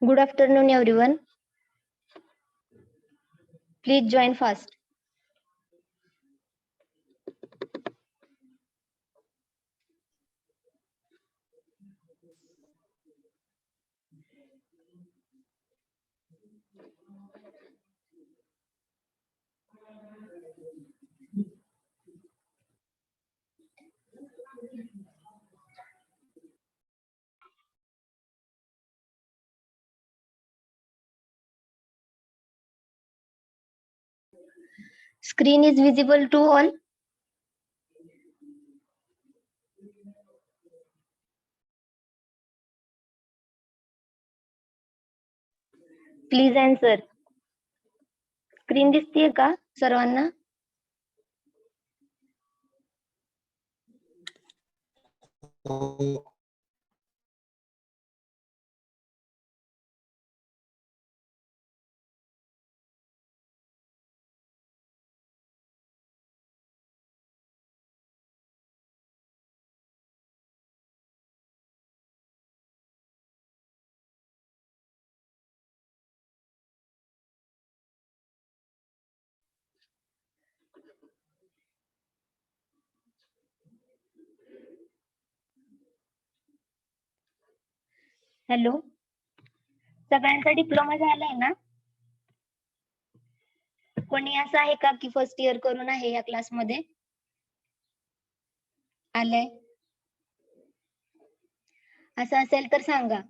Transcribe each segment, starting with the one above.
Good afternoon, everyone. Please join fast. Screen is visible to all. Please answer. Screen दिसतीये का सर्वांना? Hello, सगळ्यांचा diploma झालाय ना? कोणी असं आहे का की फर्स्ट इयर करून आहे या क्लासमध्ये? आलंय? असं असेल तर सांगा.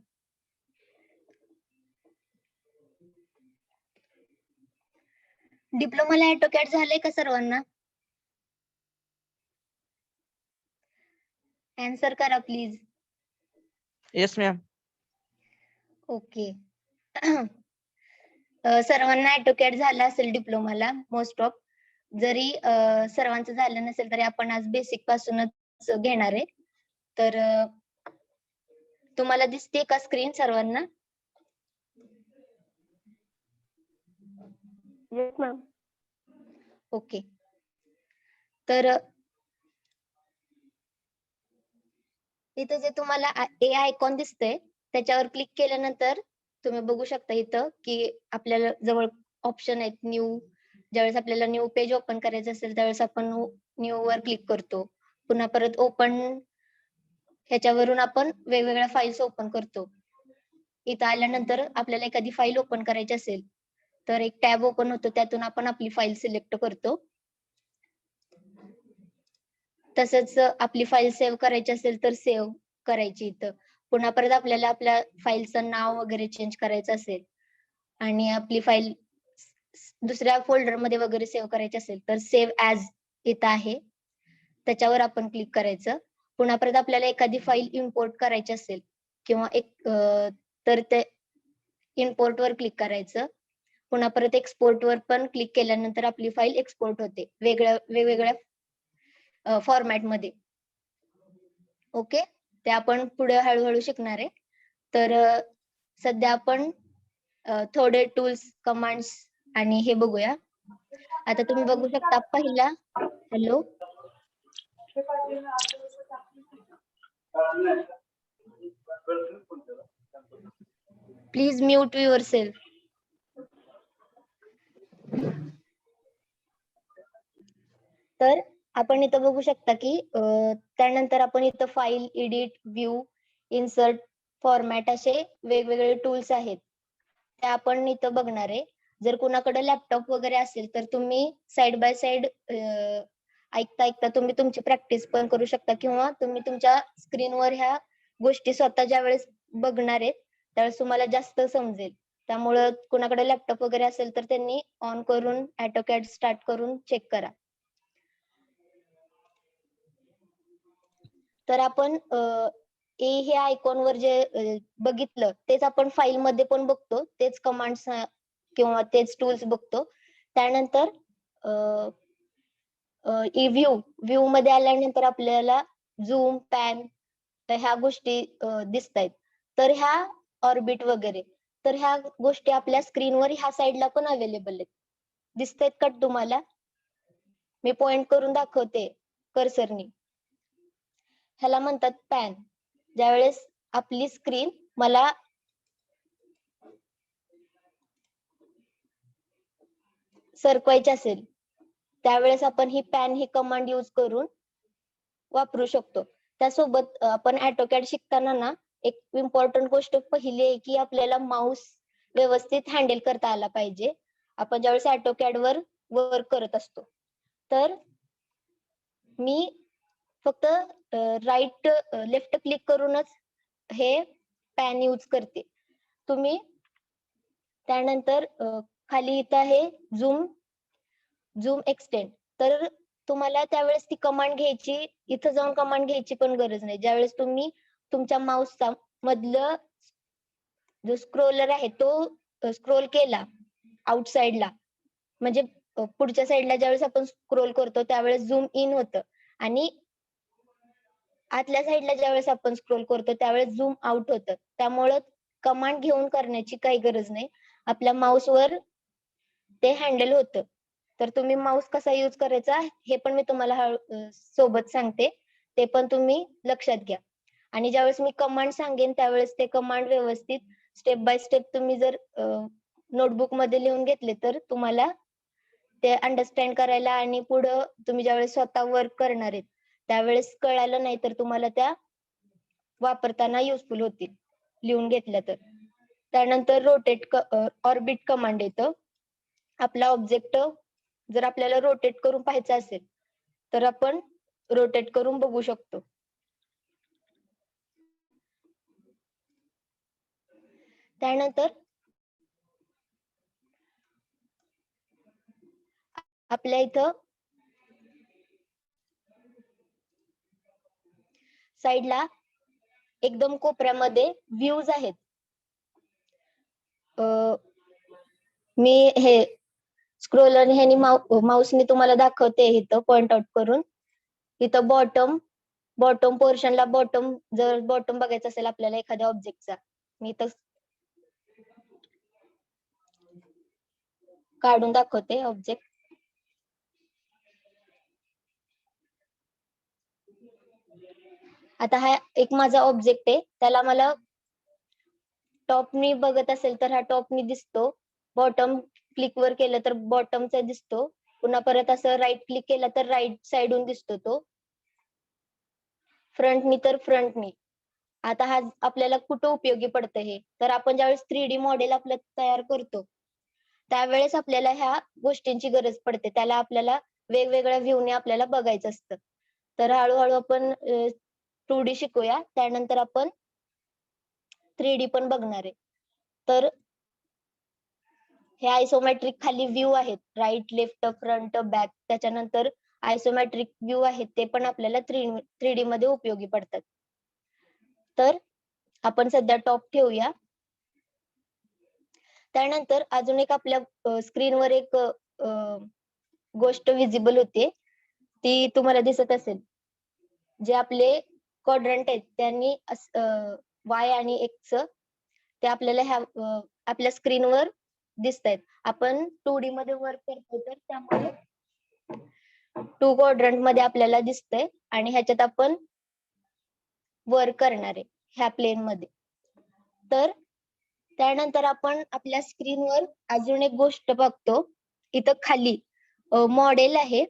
डिप्लोमाला ऑटोकॅड झालंय का सर्वांना? आन्सर करा प्लीज. Yes ma'am. ओके. सर्वांना ऑटोकॅड झाला असेल डिप्लोमाला मोस्ट ऑफ. जरी सर्वांचं झालं नसेल तरी आपण आज बेसिक पासूनच घेणार आहे. तर तुम्हाला दिसते का स्क्रीन सर्वांना? Yes ma'am. ओके. तर इथं जे तुम्हाला ए आयकॉन दिसतंय त्याच्यावर क्लिक केल्यानंतर तुम्ही बघू शकता इथं की आपल्याला जवळ ऑप्शन आहेत न्यू. ज्यावेळेस आपल्याला न्यू पेज ओपन करायचं असेल त्यावेळेस आपण न्यू वर क्लिक करतो. पुन्हा परत ओपन, ह्याच्यावरून आपण वेगवेगळ्या फाईल्स ओपन करतो. इथं आल्यानंतर आपल्याला एखादी फाईल ओपन करायची असेल तर एक टॅब ओपन होतो, त्यातून आपण आपली फाईल सिलेक्ट करतो. तसंच आपली फाईल सेव्ह करायची असेल तर सेव्ह करायची इथं. पुन्हा परत आपल्याला आपल्या फाईलचं नाव वगैरे चेंज करायचं असेल आणि आपली फाईल दुसऱ्या फोल्डर मध्ये वगैरे सेव्ह करायची असेल तर सेव्ह ॲज इथं आहे, त्याच्यावर आपण क्लिक करायचं. पुन्हा परत आपल्याला एखादी फाईल इम्पोर्ट करायची असेल किंवा तर ते इम्पोर्ट वर क्लिक करायचं. पुन्हा परत एक्सपोर्ट वर पण क्लिक केल्यानंतर आपली फाईल एक्सपोर्ट होते वेगवेगळ्या फॉर्मॅट मध्ये. ओके, ते आपण पुढे हळूहळू शिकणार आहे. तर सध्या आपण थोडे टूल्स, कमांड्स आणि हे बघूया. आता तुम्ही बघू शकता पहिला. Hello, please mute your self. तर आपण इथं बघू शकता की त्यानंतर आपण इथं file, edit, view, insert, format असे वेगवेगळे टूल्स आहेत ते आपण इथं बघणार आहे. जर कुणाकडे लॅपटॉप वगैरे असेल तर तुम्ही साइड बाय साइड ऐकता ऐकता तुम्ही तुमची प्रॅक्टिस पण करू शकता किंवा तुम्ही तुमच्या स्क्रीनवर ह्या गोष्टी स्वतः ज्या वेळेस बघणार आहेत त्यावेळेस तुम्हाला जास्त समजेल. त्यामुळं कुणाकडे लॅपटॉप वगैरे असेल तर त्यांनी ऑन करून ऑटोकॅड स्टार्ट करून चेक करा. तर आपण ए हे आयकॉन वर जे बघितलं तेच आपण फाईल मध्ये पण बघतो, तेच कमांड्स किंवा तेच टूल्स बघतो. त्यानंतर व्ह्यू मध्ये आल्यानंतर आपल्याला झूम, पॅन ह्या गोष्टी दिसतायत. तर ह्या ऑर्बिट वगैरे, तर ह्या गोष्टी आपल्या स्क्रीनवर ह्या साईडला पण अवेलेबल आहेत. दिसतायत का तुम्हाला? मी पॉइंट करून दाखवते कर्सरनी. ह्याला म्हणतात पॅन. ज्यावेळेस आपली स्क्रीन मला सरकवायचे असेल त्यावेळेस आपण ही पॅन ही कमांड यूज करून वापरू शकतो. त्यासोबत आपण AutoCAD शिकताना ना एक इम्पॉर्टंट गोष्ट पहिली आहे की आपल्याला माऊस व्यवस्थित हँडल करता आला पाहिजे. आपण ज्यावेळेस AutoCAD वर वर्क करत असतो. तर मी फक्त राईट लेफ्ट क्लिक करूनच हे पॅन यूज करते. तुम्ही त्यानंतर खाली इथं आहे झूम एक्सटेंड. तर तुम्हाला त्यावेळेस ती कमांड घ्यायची, इथं जाऊन कमांड घ्यायची पण गरज नाही. ज्यावेळेस तुम्ही तुमच्या माऊसचा मधलं जो स्क्रोलर आहे तो स्क्रोल केला आउटसाइडला, म्हणजे पुढच्या साईडला ज्यावेळेस आपण स्क्रोल करतो त्यावेळेस झूम इन होतं आणि आतल्या साईडला ज्यावेळेस आपण स्क्रोल करतो त्यावेळेस झूम आउट होतं. त्यामुळं कमांड घेऊन करण्याची काही गरज नाही. आपल्या माऊसवर ते हँडल होतं. तर तुम्ही माऊस कसा यूज करायचा हे पण मी तुम्हाला सोबत सांगते. ते पण तुम्ही लक्षात घ्या. आणि ज्यावेळेस मी कमांड सांगेन त्यावेळेस ते कमांड व्यवस्थित स्टेप बाय स्टेप तुम्ही जर नोटबुक मध्ये लिहून घेतले तर तुम्हाला ते अंडरस्टँड करायला आणि पुढं तुम्ही ज्यावेळेस स्वतः वर्क करणार आहेत त्यावेळेस कळालं नाही तर तुम्हाला त्या वापरताना युजफुल होतील लिहून घेतल्या तर. त्यानंतर रोटेट ऑर्बिट कमांड येतं. आपला ऑब्जेक्ट जर आपल्याला रोटेट करून पाहायचा असेल तर आपण रोटेट करून बघू शकतो. त्यानंतर आपल्या इथं साईडला एकदम कोपऱ्यामध्ये व्ह्यूज आहेत. मी हे स्क्रोलर ह्यानी माऊसने तुम्हाला दाखवते इथं पॉइंट आउट करून. इथं बॉटम पोर्शनला जर बॉटम बघायचं असेल आपल्याला एखाद्या ऑब्जेक्टचा, मी इथं काढून दाखवते ऑब्जेक्ट. आता हा एक माझा ऑब्जेक्ट आहे, त्याला मला टॉपनी बघत असेल तर हा टॉपनी दिसतो, बॉटम क्लिक वर केलं तर बॉटमचा दिसतो, पुन्हा परत असं राईट क्लिक केलं तर राईट साइडून दिसतो तो, फ्रंटनी तर फ्रंटनी. आता हा आपल्याला कुठं उपयोगी पडतं हे तर आपण ज्यावेळेस 3D मॉडेल आपलं तयार करतो त्यावेळेस आपल्याला ह्या गोष्टींची गरज पडते. त्याला आपल्याला वेगवेगळ्या व्ह्यूने आपल्याला बघायचं असतं. तर हळूहळू आपण 2D शिकूया, त्यानंतर आपण 3D पण बघणार आहे. तर हे आयसोमेट्रिक खाली व्ह्यू आहेत, राईट लेफ्ट फ्रंट बॅक. त्याच्यानंतर आयसोमेट्रिक व्ह्यू आहेत ते पण आपल्याला 3D मध्ये उपयोगी पडतात. तर आपण सध्या टॉप ठेवूया. त्यानंतर अजून एक आपल्या स्क्रीनवर एक गोष्ट विजिबल होते, ती तुम्हाला दिसत असेल. जे आपले क्वाड्रंट आहेत त्यांनी वाय आणि एक्स ते आपल्याला ह्या आपल्या स्क्रीनवर दिसत आहेत. आपण 2D मध्ये वर्क करतो तर त्यामुळे 2 क्वाड्रंट मध्ये आपल्याला दिसतंय आणि ह्याच्यात आपण वर्क करणार आहे ह्या प्लेन मध्ये. तर त्यानंतर आपण आपल्या स्क्रीनवर अजून एक गोष्ट बघतो. इथं खाली मॉडेल आहे.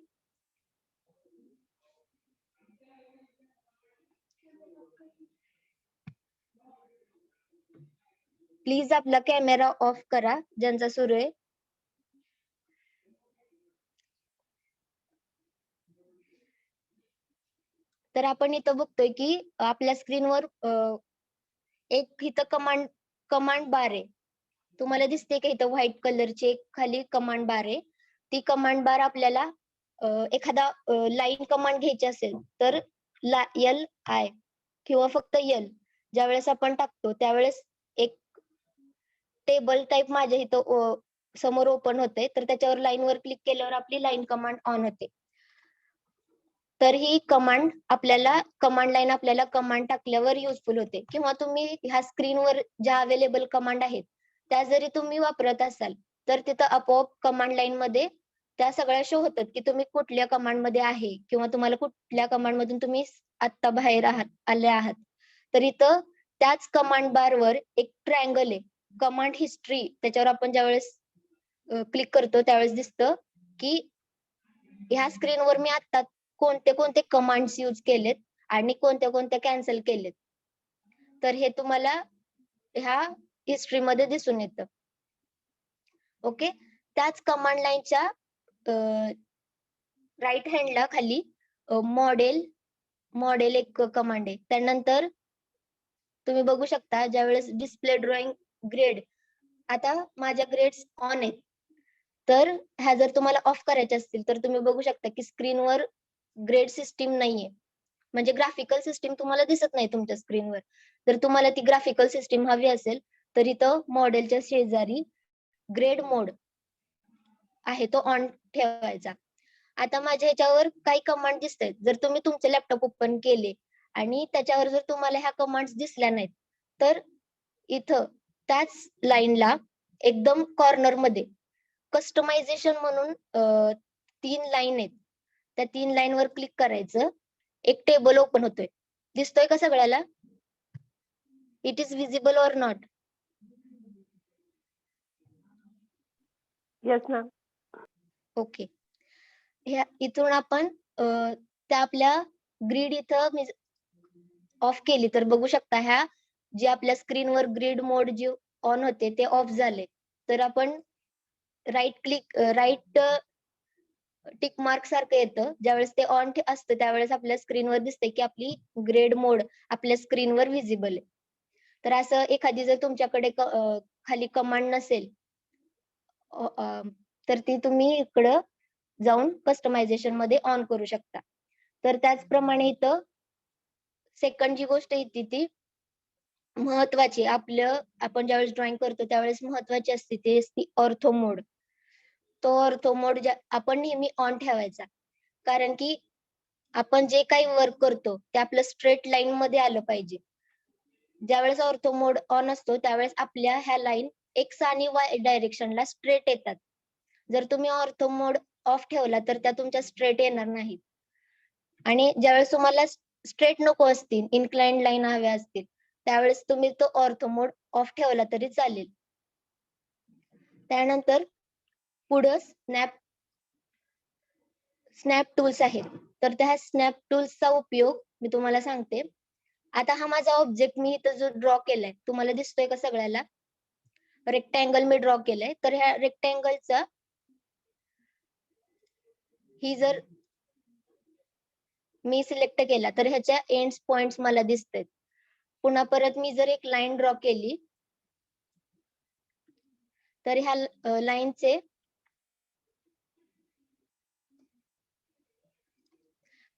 प्लीज आपला कॅमेरा ऑफ करा ज्यांचा सुरू आहे. तर आपण इथं बघतोय की आपल्या स्क्रीनवर एक इथं कमांड बार आहे. तुम्हाला दिसते का इथं व्हाईट कलरची एक खाली कमांड बार आहे. ती कमांड बार आपल्याला एखादा लाईन कमांड घ्यायची असेल तर LI किंवा फक्त L ज्यावेळेस आपण टाकतो त्यावेळेस एक टेबल टाइप माझ्या इथं समोर ओपन होते, तर त्याच्यावर लाईन वर क्लिक केल्यावर आपली लाईन कमांड ऑन होते. तर ही कमांड लाईन आपल्याला कमांड टाकल्यावर युजफुल होते. किंवा तुम्ही ह्या स्क्रीनवर ज्या अवेलेबल कमांड आहेत त्या जरी तुम्ही वापरत असाल तर तिथं आपोआप कमांड लाईन मध्ये त्या सगळ्या शो होतात की तुम्ही कुठल्या कमांड मध्ये आहे किंवा तुम्हाला कुठल्या कमांड मधून तुम्ही आत्ता बाहेर आले आहात. तर इथं त्याच कमांड बारवर एक ट्रायंगल आहे, कमांड हिस्ट्री. त्याच्यावर आपण ज्यावेळेस क्लिक करतो त्यावेळेस दिसतं की ह्या स्क्रीनवर मी आता कोणते कोणते कमांड्स यूज केलेत आणि कोणत्या कोणत्या कॅन्सल केलेत. तर हे तुम्हाला ह्या हिस्ट्री मध्ये दिसून येतं. ओके, त्याच कमांड लाईनच्या राईट हँडला खाली मॉडेल एक कमांड आहे. त्यानंतर तुम्ही बघू शकता ज्यावेळेस डिस्प्ले ड्रॉइंग ग्रेड, आता माझ्या ग्रेड्स ऑन आहेत, तर ह्या जर तुम्हाला ऑफ करायच्या असतील तर तुम्ही बघू शकता की स्क्रीनवर ग्रेड सिस्टीम नाहीये, म्हणजे ग्राफिकल सिस्टीम तुम्हाला दिसत नाही तुमच्या स्क्रीनवर. जर तुम्हाला ती ग्राफिकल सिस्टीम हवी असेल तर इथं मॉडेलच्या शेजारी ग्रेड मोड आहे तो ऑन ठेवायचा. आता माझ्या ह्याच्यावर काही कमांड दिसत आहेत. जर तुम्ही तुमचे लॅपटॉप ओपन केले आणि त्याच्यावर जर तुम्हाला ह्या कमांड्स दिसल्या नाहीत तर इथं त्याच लाईनला एकदम कॉर्नर मध्ये कस्टमायझेशन म्हणून 3 लाईन आहेत. त्या 3 लाईन वर क्लिक करायचं. एक टेबल ओपन होतोय. दिसतोय का सगळ्याला? It is visible or not? Yes ma'am. Okay, ह्या इथून आपण त्या आपल्या ग्रीड इथं मी ऑफ केली तर बघू शकता ह्या जे आपल्या स्क्रीनवर ग्रीड मोड जे ऑन होते ते ऑफ झाले. तर आपण राईट टिक मार्क सारखं येतं, ज्यावेळेस ते ऑन असतं त्यावेळेस आपल्या स्क्रीनवर दिसते की आपली ग्रेड मोड आपल्या स्क्रीनवर व्हिजिबल आहे. तर असं एखादी जर तुमच्याकडे खाली कमांड नसेल तर ती तुम्ही इकडं जाऊन कस्टमायझेशन मध्ये ऑन करू शकता. तर त्याचप्रमाणे इथं सेकंड जी गोष्ट येते ती महत्वाची, आपण ज्यावेळेस ड्रॉइंग करतो त्यावेळेस महत्वाची असते ती असते ऑर्थो मोड. तो ऑर्थो मोड आपण नेहमी ऑन ठेवायचा, कारण की आपण जे काही वर्क करतो ते आपलं स्ट्रेट लाईन मध्ये आलं पाहिजे. ज्यावेळेस ऑर्थो मोड ऑन असतो त्यावेळेस आपल्या ह्या लाईन एक्स आणि वाय डायरेक्शनला स्ट्रेट येतात. जर तुम्ही ऑर्थो मोड ऑफ ठेवला तर त्या तुमच्या स्ट्रेट येणार नाहीत. आणि ज्यावेळेस तुम्हाला स्ट्रेट नको असतील, इन्क्लाइंड लाईन हव्या असतील, त्यावेळेस तुम्ही तो ऑर्थो मोड ऑफ ठेवला तरी चालेल. त्यानंतर पुढं स्नॅप टूल्स आहेत. तर त्या स्नॅप टूल्सचा उपयोग मी तुम्हाला सांगते. आता हा माझा ऑब्जेक्ट मी इथं जो ड्रॉ केलाय तुम्हाला दिसतोय का सगळ्याला? रेक्टँगल मी ड्रॉ केलाय. तर ह्या रेक्टँगलचा ही जर मी सिलेक्ट केला तर ह्याच्या एंड्स पॉइंट्स मला दिसतात. पुन्हा परत मी जर एक लाईन ड्रॉ केली तर ह्या लाईनचे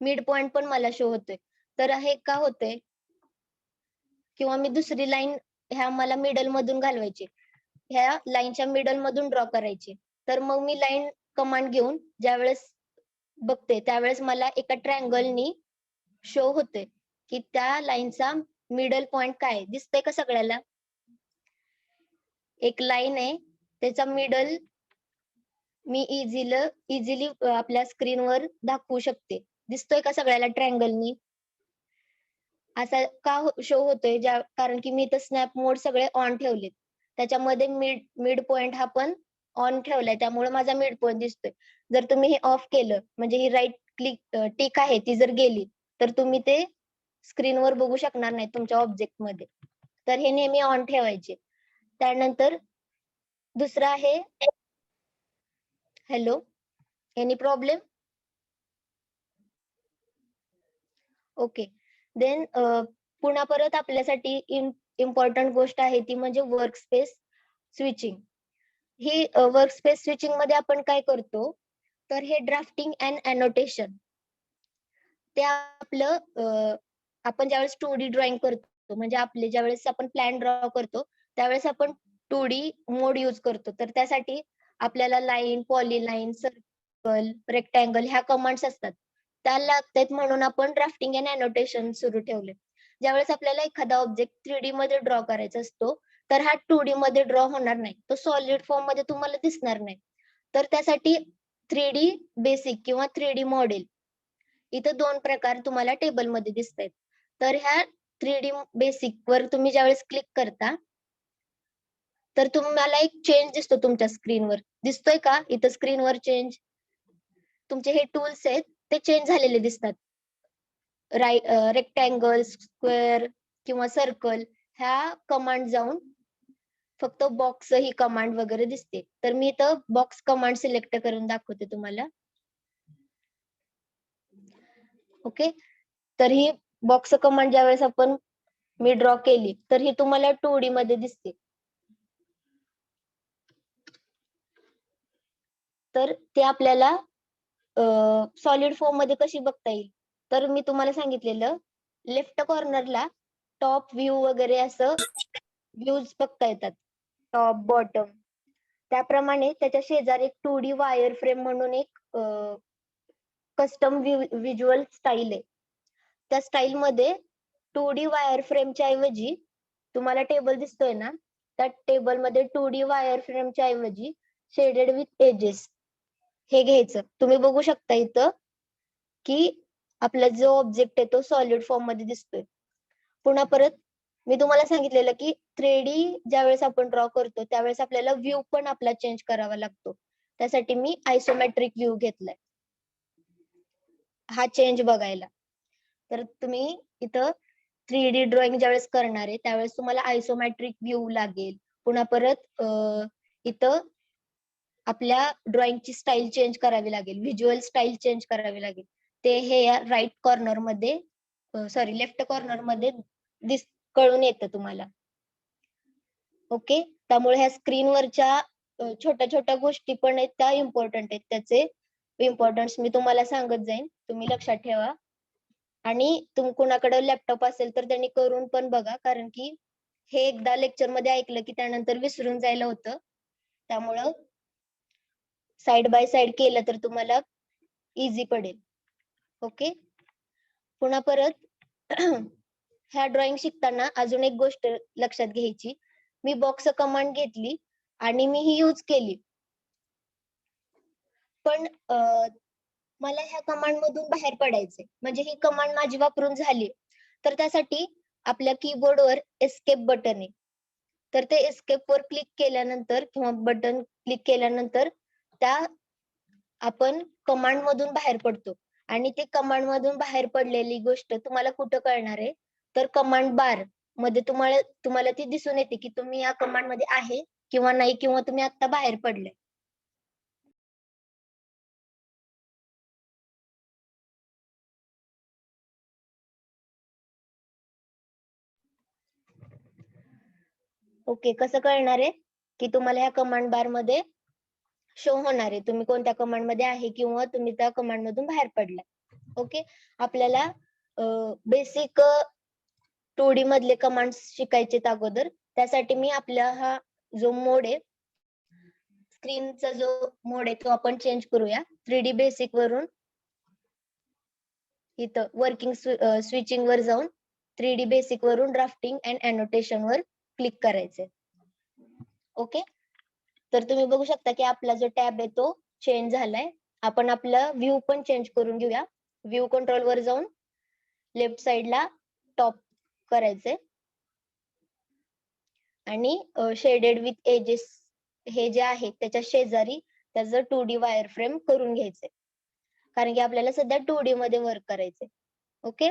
मिड पॉइंट पण मला शो होतोय. तर हे का होतंय? किंवा मी दुसरी लाईन ह्या मला मिडल मधून घालवायची, ह्या लाईनच्या मिडल मधून ड्रॉ करायची. तर मग मी लाईन कमांड घेऊन ज्यावेळेस बघते त्यावेळेस मला एका ट्रायंगलनी शो होते की त्या लाईनचा मिडल पॉइंट काय दिसतंय का सगळ्याला? एक लाईन आहे त्याचा मिडल मी इझिली आपल्या स्क्रीनवर दाखवू शकते. दिसतोय का सगळ्याला ट्रायंगलनी? असा का शो होतोय? कारण की मी इथं स्नॅप मोड सगळे ऑन ठेवलेत. त्याच्यामध्ये मिड पॉइंट हा पण ऑन ठेवलाय, त्यामुळे माझा मिड पॉइंट दिसतोय. जर तुम्ही हे ऑफ केलं म्हणजे ही राईट क्लिक टिक आहे ती जर गेली तर तुम्ही ते स्क्रीनवर बघू शकणार नाही तुमच्या ऑब्जेक्ट मध्ये. तर हे नेहमी ऑन ठेवायचे. त्यानंतर दुसरं आहे, hello, any problem? Okay, then पुन्हा परत आपल्यासाठी इम्पॉर्टंट गोष्ट आहे ती म्हणजे वर्क स्पेस स्विचिंग. ही वर्क स्पेस स्विचिंग मध्ये आपण काय करतो तर हे ड्राफ्टिंग अँड अनोटेशन ते आपलं आपण ज्यावेळेस 2D ड्रॉइंग करतो म्हणजे आपले ज्यावेळेस आपण प्लॅन ड्रॉ करतो त्यावेळेस आपण 2D मोड यूज करतो. तर त्यासाठी आपल्याला लाईन, पॉलीलाईन, सर्कल, रेक्टँगल ह्या कमांड्स असतात त्या लागतात, म्हणून आपण ड्राफ्टिंग अँड अनोटेशन सुरू ठेवले. ज्यावेळेस आपल्याला एखादा ऑब्जेक्ट 3D मध्ये ड्रॉ करायचा असतो तर हा 2D मध्ये ड्रॉ होणार नाही, तो सॉलिड फॉर्म मध्ये तुम्हाला दिसणार नाही. तर त्यासाठी 3D बेसिक किंवा 3D मॉडेल इथं 2 प्रकार तुम्हाला टेबल मध्ये दिसतायत. तर ह्या 3D बेसिक वर तुम्ही ज्यावेळेस क्लिक करता तर तुम्हाला एक चेंज दिसतो तुमच्या स्क्रीनवर. दिसतोय का इथं स्क्रीनवर चेंज? तुमचे हे टूल्स आहेत ते चेंज झालेले दिसतात. रेक्टँगल, स्क्वेअर किंवा सर्कल ह्या कमांड जाऊन फक्त बॉक्स ही कमांड वगैरे दिसते. तर मी इथं बॉक्स कमांड सिलेक्ट करून दाखवते तुम्हाला. ओके. तर ही बॉक्स कमांड ज्यावेळेस मी ड्रॉ केली तर ही तुम्हाला 2D मध्ये दिसते. तर ते आपल्याला सॉलिड फॉर्म मध्ये कशी बघता येईल? तर मी तुम्हाला सांगितलेलं लेफ्ट कॉर्नरला टॉप व्ह्यू वगैरे असं व्ह्यूज बघता येतात. Top, bottom. त्याप्रमाणे त्याच्या शेजारी एक 2D वायर फ्रेम म्हणून एक कस्टम व्हिज्युअल स्टाईल आहे. त्या स्टाईल मध्ये 2D वायर फ्रेमच्या ऐवजी तुम्हाला टेबल दिसतोय ना, त्या टेबल मध्ये 2D वायर फ्रेमच्या ऐवजी शेडेड विथ एजेस हे घ्यायचं. तुम्ही बघू शकता इथं की आपला जो ऑब्जेक्ट आहे तो सॉलिड फॉर्म मध्ये दिसतोय. पुन्हा परत मी तुम्हाला सांगितलेलं की 3D ज्यावेळेस आपण ड्रॉ करतो त्यावेळेस आपल्याला व्ह्यू पण आपला चेंज करावा लागतो. त्यासाठी मी आयसोमेट्रिक व्ह्यू घेतलाय हा चेंज बघायला. तर तुम्ही इथं 3D ड्रॉइंग ज्यावेळेस करणार आहे त्यावेळेस तुम्हाला आयसोमेट्रिक व्ह्यू लागेल. पुन्हा परत इथं आपल्या ड्रॉइंगची स्टाईल चेंज करावी लागेल, व्हिज्युअल स्टाईल चेंज करावी लागेल. ते हे या राईट कॉर्नर मध्ये लेफ्ट कॉर्नर मध्ये कळून येतं तुम्हाला. ओके. त्यामुळे ह्या स्क्रीनवरच्या छोट्या छोट्या गोष्टी पण आहेत त्या इम्पॉर्टंट आहेत. त्याचे इम्पॉर्टन्स मी तुम्हाला सांगत जाईन, तुम्ही लक्षात ठेवा. आणि कुणाकडे लॅपटॉप असेल तर त्यांनी करून पण बघा, कारण की हे एकदा लेक्चर मध्ये ऐकलं की त्यानंतर विसरून जायला होतं. त्यामुळं साइड बाय साइड केलं तर तुम्हाला इझी पडेल. ओके. पुन्हा परत ह्या ड्रॉइंग शिकताना अजून एक गोष्ट लक्षात घ्यायची. मी बॉक्स कमांड घेतली आणि मी ही यूज केली. पण मला ह्या कमांड मधून बाहेर पडायचंय, म्हणजे ही कमांड माझी वापरून झाली. तर त्यासाठी आपल्या कीबोर्डवर एस्केप बटन आहे. तर ते एस्केप वर क्लिक केल्यानंतर किंवा बटन क्लिक केल्यानंतर त्या आपण कमांड मधून बाहेर पडतो. आणि ते कमांड मधून बाहेर पडलेली गोष्ट तुम्हाला कुठं कळणार आहे? तर कमांड बार मध्ये तुम्हाला ती दिसून येते की तुम्ही या कमांड मध्ये आहे किंवा नाही, किंवा तुम्ही आता बाहेर पडले. ओके. कसं कळणार आहे की तुम्हाला ह्या कमांड बार मध्ये शो होणार आहे तुम्ही कोणत्या कमांड मध्ये आहे किंवा तुम्ही त्या कमांड मधून बाहेर पडला. ओके. आपल्याला बेसिक 2D मधले कमांड्स शिकायचे अगोदर. त्यासाठी मी आपला हा जो मोड आहे, स्क्रीनचा जो मोड आहे तो आपण चेंज करूया. 3D बेसिक वरून इथं वर्किंग स्विचिंग वर जाऊन 3D बेसिक वरून ड्राफ्टिंग अँड अनोटेशन वर क्लिक करायचंय. ओके. तर तुम्ही बघू शकता की आपला जो टॅब आहे तो चेंज झालाय. आपण आपला व्ह्यू पण चेंज करून घेऊया. व्ह्यू कंट्रोल वर जाऊन लेफ्ट साइडला टॉप करायचंय आणि शेडेड विथ एजेस हे जे आहे त्याच्या शेजारी त्याचं 2D वायर फ्रेम करून घ्यायचंय, कारण की आपल्याला सध्या 2D मध्ये वर्क करायचंय. ओके.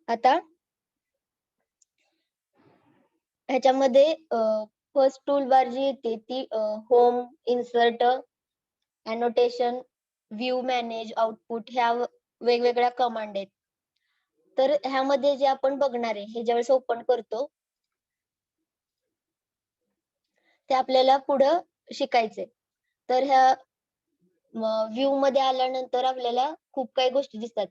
आता ह्याच्यामध्ये फर्स्ट टूल बार जी येते ती home, insert, annotation, view, manage, output ह्या वेगवेगळ्या कमांड आहेत. तर ह्यामध्ये जे आपण बघणार आहे हे ज्यावेळेस ओपन करतो ते आपल्याला पुढं शिकायचंय. तर ह्या व्ह्यू मध्ये आल्यानंतर आपल्याला खूप काही गोष्टी दिसतात.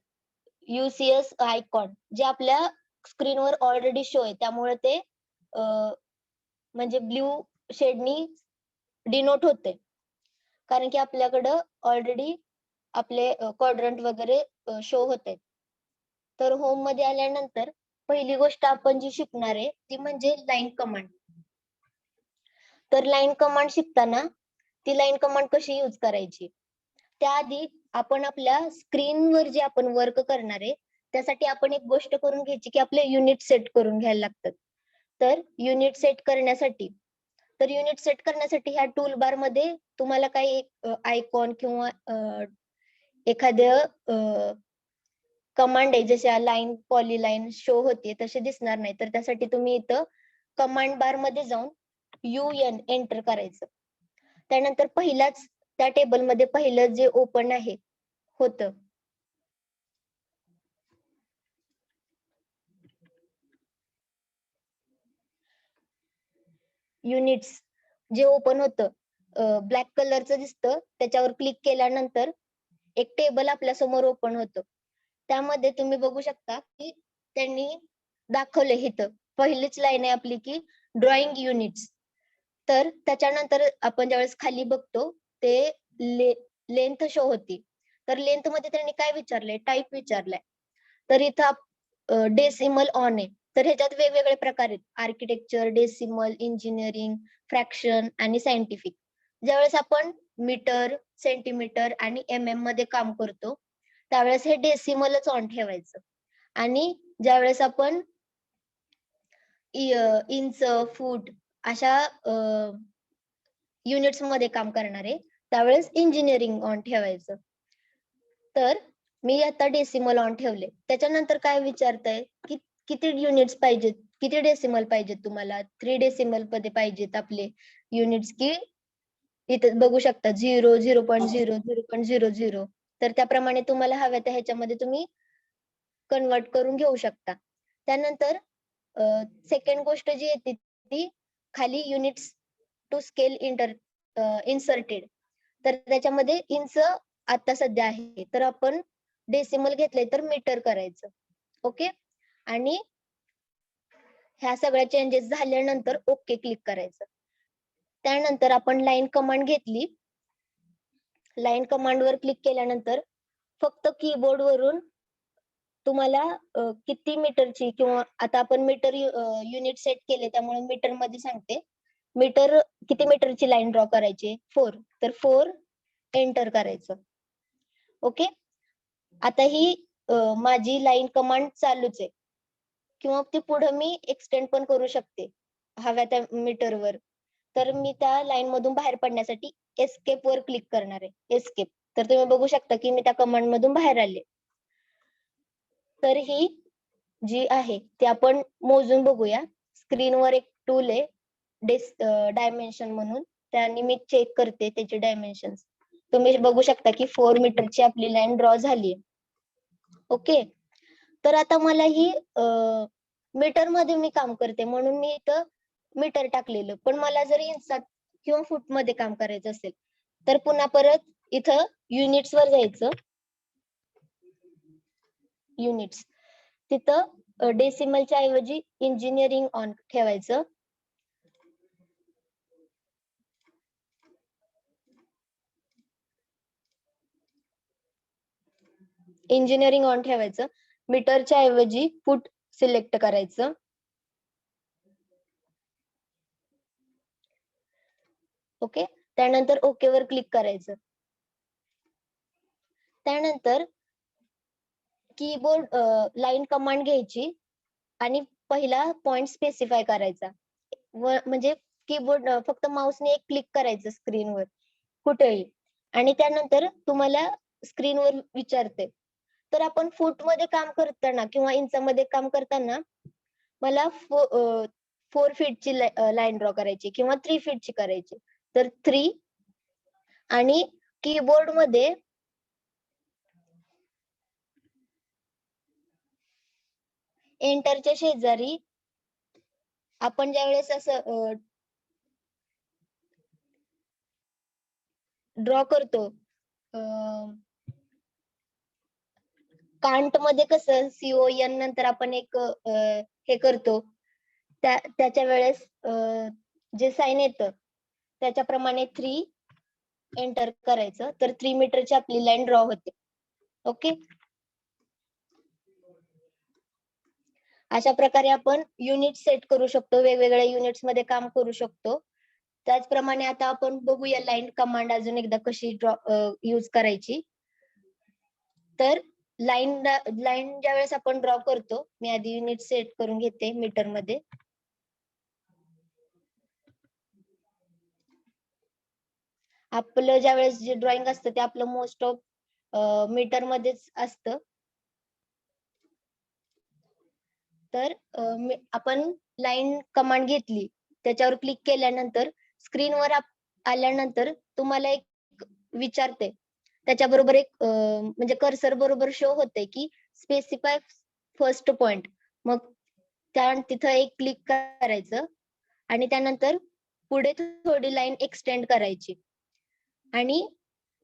UCS आयकॉन जे आपल्या स्क्रीनवर ऑलरेडी शो आहे, त्यामुळे ते म्हणजे ब्ल्यू शेडनी डिनोट होते, कारण की आपल्याकडं ऑलरेडी आपले क्वाड्रंट वगैरे शो होते. तर होम मध्ये आल्यानंतर पहिली गोष्ट आपण जी शिकणार आहे ती म्हणजे लाईन कमांड. तर लाईन कमांड शिकताना ती लाईन कमांड कशी यूज करायची त्याआधी आपण आपल्या स्क्रीनवर जे आपण वर्क करणार आहे त्यासाठी आपण एक गोष्ट करून घ्यायची की आपले युनिट सेट करून घ्यायला लागतात. तर युनिट सेट करण्यासाठी ह्या टूल बार मध्ये तुम्हाला काही आयकॉन किंवा एखाद्या कमांड आहे जशा लाईन पॉलीलाईन शो होते तसे दिसणार नाही. तर त्यासाठी तुम्ही इथं कमांड बार मध्ये जाऊन UN एंटर करायचं. त्यानंतर पहिलाच त्या टेबल मध्ये पहिलं जे ओपन आहे होतं युनिट्स जे ओपन होतं ब्लॅक कलरचं दिसतं त्याच्यावर क्लिक केल्यानंतर एक टेबल आपल्या समोर ओपन होतं. त्यामध्ये तुम्ही बघू शकता की त्यांनी दाखवले इथं पहिलीच लाईन आहे आपली की ड्रॉइंग युनिट्स. तर त्याच्यानंतर आपण ज्यावेळेस खाली बघतो ते लेंथ शो होती. तर लेंथ मध्ये त्यांनी काय विचारलंय टाईप विचारलाय. तर इथं डेसिमल ऑन आहे. तर ह्याच्यात वेगवेगळे प्रकार आहेत आर्किटेक्चर, डेसिमल, इंजिनिअरिंग, फ्रॅक्शन आणि सायंटिफिक. ज्यावेळेस आपण मीटर, सेंटीमीटर आणि मध्ये काम करतो त्यावेळेस हे डेसिमलच ऑन ठेवायचं. आणि ज्यावेळेस आपण इंच, फूट अशा युनिट्स मध्ये काम करणार आहे त्यावेळेस इंजिनिअरिंग ऑन ठेवायचं. तर मी आता डेसिमल ऑन ठेवले. त्याच्यानंतर काय विचारताय की किती युनिट्स पाहिजेत, किती डेसिमल पाहिजेत तुम्हाला. 3 डेसिमल मध्ये पाहिजेत आपले युनिट्स की इथे बघू शकता 0, 0.0, 0.00. तर त्याप्रमाणे तुम्हाला हव्या त्या ह्याच्यामध्ये तुम्ही कन्वर्ट करून घेऊ शकता. त्यानंतर सेकंड गोष्ट जी येते ती खाली युनिट्स टू स्केल इन्सर्टेड. तर त्याच्यामध्ये इंच आता सध्या आहे तर आपण डेसिमल घेतले तर मीटर करायचं. ओके. आणि ह्या सगळ्या चेंजेस झाल्यानंतर ओके क्लिक करायचं. त्यानंतर आपण लाईन कमांड घेतली. लाईन कमांड वर क्लिक केल्यानंतर फक्त कीबोर्ड वरून तुम्हाला किती मीटरची किंवा आता आपण मीटर युनिट सेट केले त्यामुळे मीटर मध्ये सांगते. मीटर किती मीटरची लाईन ड्रॉ करायची 4. तर 4 एंटर करायचं. ओके. आता ही माझी लाईन कमांड चालूच आहे किंवा ती पुढे मी एक्सटेंड पण करू शकते हव्या त्या मीटरवर. तर मी त्या लाईन मधून बाहेर पडण्यासाठी एस्केप वर क्लिक करणार आहे. एस्केप. तर तुम्ही बघू शकता की मी त्या कमांड मधून बाहेर आले. तर ही जी आहे ती आपण मोजून बघूया. स्क्रीनवर एक टूल आहे डायमेन्शन म्हणून. त्याने मी चेक करते त्याचे डायमेन्शन. तुम्ही बघू शकता की 4 मीटरची आपली लाईन ड्रॉ झाली. ओके. तर आता मला ही मीटर मध्ये मी काम करते म्हणून मी इथं मीटर टाकलेलं. पण मला जर इंचात किंवा फूट मध्ये काम करायचं असेल तर पुन्हा परत इथं युनिट्स वर जायचं. युनिट्स तिथं डेसिमलच्या ऐवजी इंजिनिअरिंग ऑन ठेवायचं. इंजिनिअरिंग ऑन ठेवायचं. मीटरच्या ऐवजी फूट सिलेक्ट करायचं. ओके. त्यानंतर ओके वर क्लिक करायचं. त्यानंतर कीबोर्ड लाईन कमांड घ्यायची आणि पहिला पॉइंट स्पेसिफाय करायचा. म्हणजे कीबोर्ड फक्त माऊसने एक क्लिक करायचं स्क्रीनवर कुठेही. आणि त्यानंतर तुम्हाला स्क्रीनवर विचारते. तर आपण फूट मध्ये काम करताना किंवा इंचामध्ये काम करताना मला 4 फीटची लाईन ड्रॉ करायची किंवा 3 फीटची करायची. तर 3 आणि कीबोर्ड मध्ये एंटरच्या शेजारी आपण ज्यावेळेस असं ड्रॉ करतो कांट मध्ये कसं CON नंतर आपण एक हे करतो त्याच्या वेळेस जे साइन येतं त्याच्याप्रमाणे 3 एंटर करायचं. तर 3 मीटरची आपली लाईन ड्रॉ होते. ओके. अशा प्रकारे आपण युनिट सेट करू शकतो. वेगवेगळ्या युनिट्स मध्ये काम करू शकतो. त्याचप्रमाणे आता आपण बघूया लाईन कमांड अजून एकदा कशी यूज करायची. तर लाईन ज्या वेळेस आपण ड्रॉ करतो, मी आधी युनिट सेट करून घेते मीटर मध्ये. आपलं ज्या वेळेस जे ड्रॉइंग असतं ते आपलं मोस्ट ऑफ मीटर मध्येच असतं. तर आपण लाईन कमांड घेतली, त्याच्यावर क्लिक केल्यानंतर स्क्रीनवर आल्यानंतर तुम्हाला एक विचारते, त्याच्याबरोबर एक म्हणजे कर्सर बरोबर शो होते की स्पेसिफाय फर्स्ट पॉइंट. मग तिथं एक क्लिक करायचं आणि त्यानंतर पुढे थोडी लाईन एक्सटेंड करायची आणि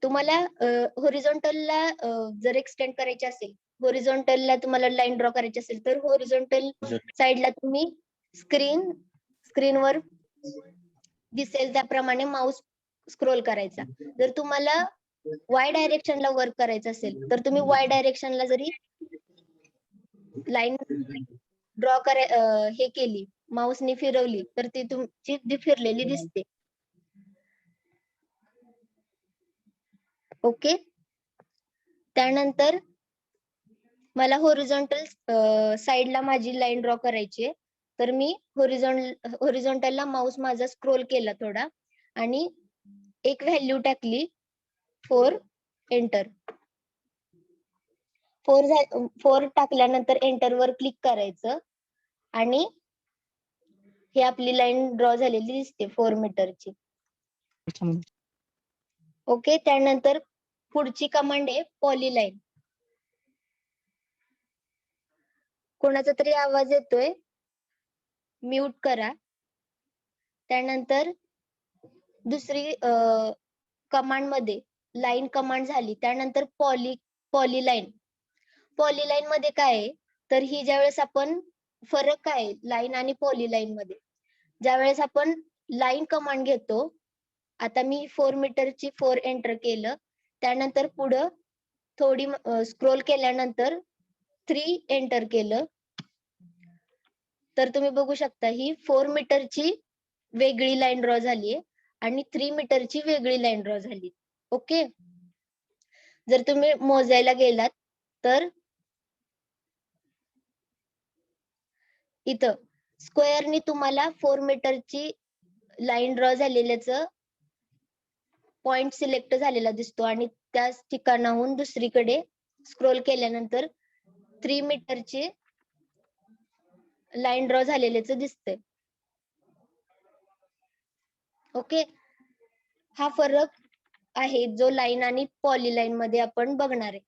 तुम्हाला होरिझॉन्टलला जर एक्सटेंड करायची असेल, होरिझॉन्टलला तुम्हाला लाईन ड्रॉ करायची असेल तर होरिझॉन्टल साइडला तुम्ही स्क्रीनवर दिसेल त्याप्रमाणे माऊस स्क्रोल करायचा. जर तुम्हाला वाय डायरेक्शनला वर्क करायचं असेल तर तुम्ही वाय डायरेक्शनला जरी लाईन ड्रॉ हे केली, माऊसने फिरवली तर ती तुमची फिरलेली दिसते. ओके. त्यानंतर मला होरिझॉन्टल साइडला माझी लाईन ड्रॉ करायची आहे, तर मी होरिझॉन्टलला माऊस माझा स्क्रोल केला थोडा आणि एक व्हॅल्यू टाकली 4, एंटर. 4 टाकल्यानंतर एंटर वर क्लिक करायचं आणि ही आपली लाईन ड्रॉ झालेली दिसते 4 मीटरची. ओके. त्यानंतर पुढची कमांड आहे पॉलीलाईन. कोणाचा तरी आवाज येतोय, म्यूट करा. त्यानंतर दुसरी कमांड मध्ये लाईन कमांड झाली, त्यानंतर पॉलीलाईन. पॉलीलाईन मध्ये काय आहे तर ही ज्यावेळेस आपण फरक काय आहे लाईन आणि पॉलीलाईन मध्ये, ज्यावेळेस आपण लाईन कमांड घेतो, आता मी 4 मीटरची 4 एंटर केलं, त्यानंतर पुढं थोडी स्क्रोल केल्यानंतर 3 एंटर केलं, तर तुम्ही बघू शकता ही 4 मीटरची वेगळी लाईन ड्रॉ झालीये आणि 3 मीटरची वेगळी लाईन ड्रॉ झाली. ओके. जर तुम्ही मोजायला गेलात तर इथं स्क्वेअरनी तुम्हाला 4 मीटरची लाईन ड्रॉ झालेल्याच पॉइंट सिलेक्ट झालेला दिसतो आणि त्याच ठिकाणाहून दुसरीकडे स्क्रोल केल्यानंतर 3 मीटरची लाईन ड्रॉ झालेल्याच दिसतंय. ओके. हा फरक आहे जो लाईन आणि पॉलीलाईन मध्ये आपण बघणार आहे.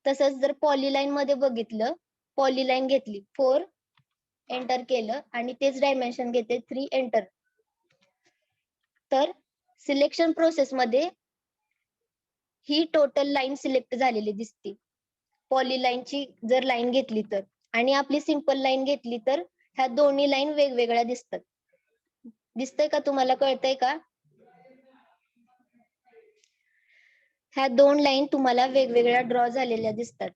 तसंच जर पॉलीलाईन मध्ये बघितलं, पॉलीलाईन घेतली 4 एंटर केलं आणि तेच डायमेन्शन घेते 3 एंटर, तर सिलेक्शन प्रोसेस मध्ये ही टोटल लाईन सिलेक्ट झालेली दिसते. पॉलीलाईनची जर लाईन घेतली तर, आणि आपली सिंपल लाईन घेतली तर ह्या दोन्ही लाईन वेगवेगळ्या दिसतात. दिसतंय का, तुम्हाला कळतंय का? ह्या 2 लाईन तुम्हाला वेगवेगळ्या ड्रॉ झालेल्या दिसतात,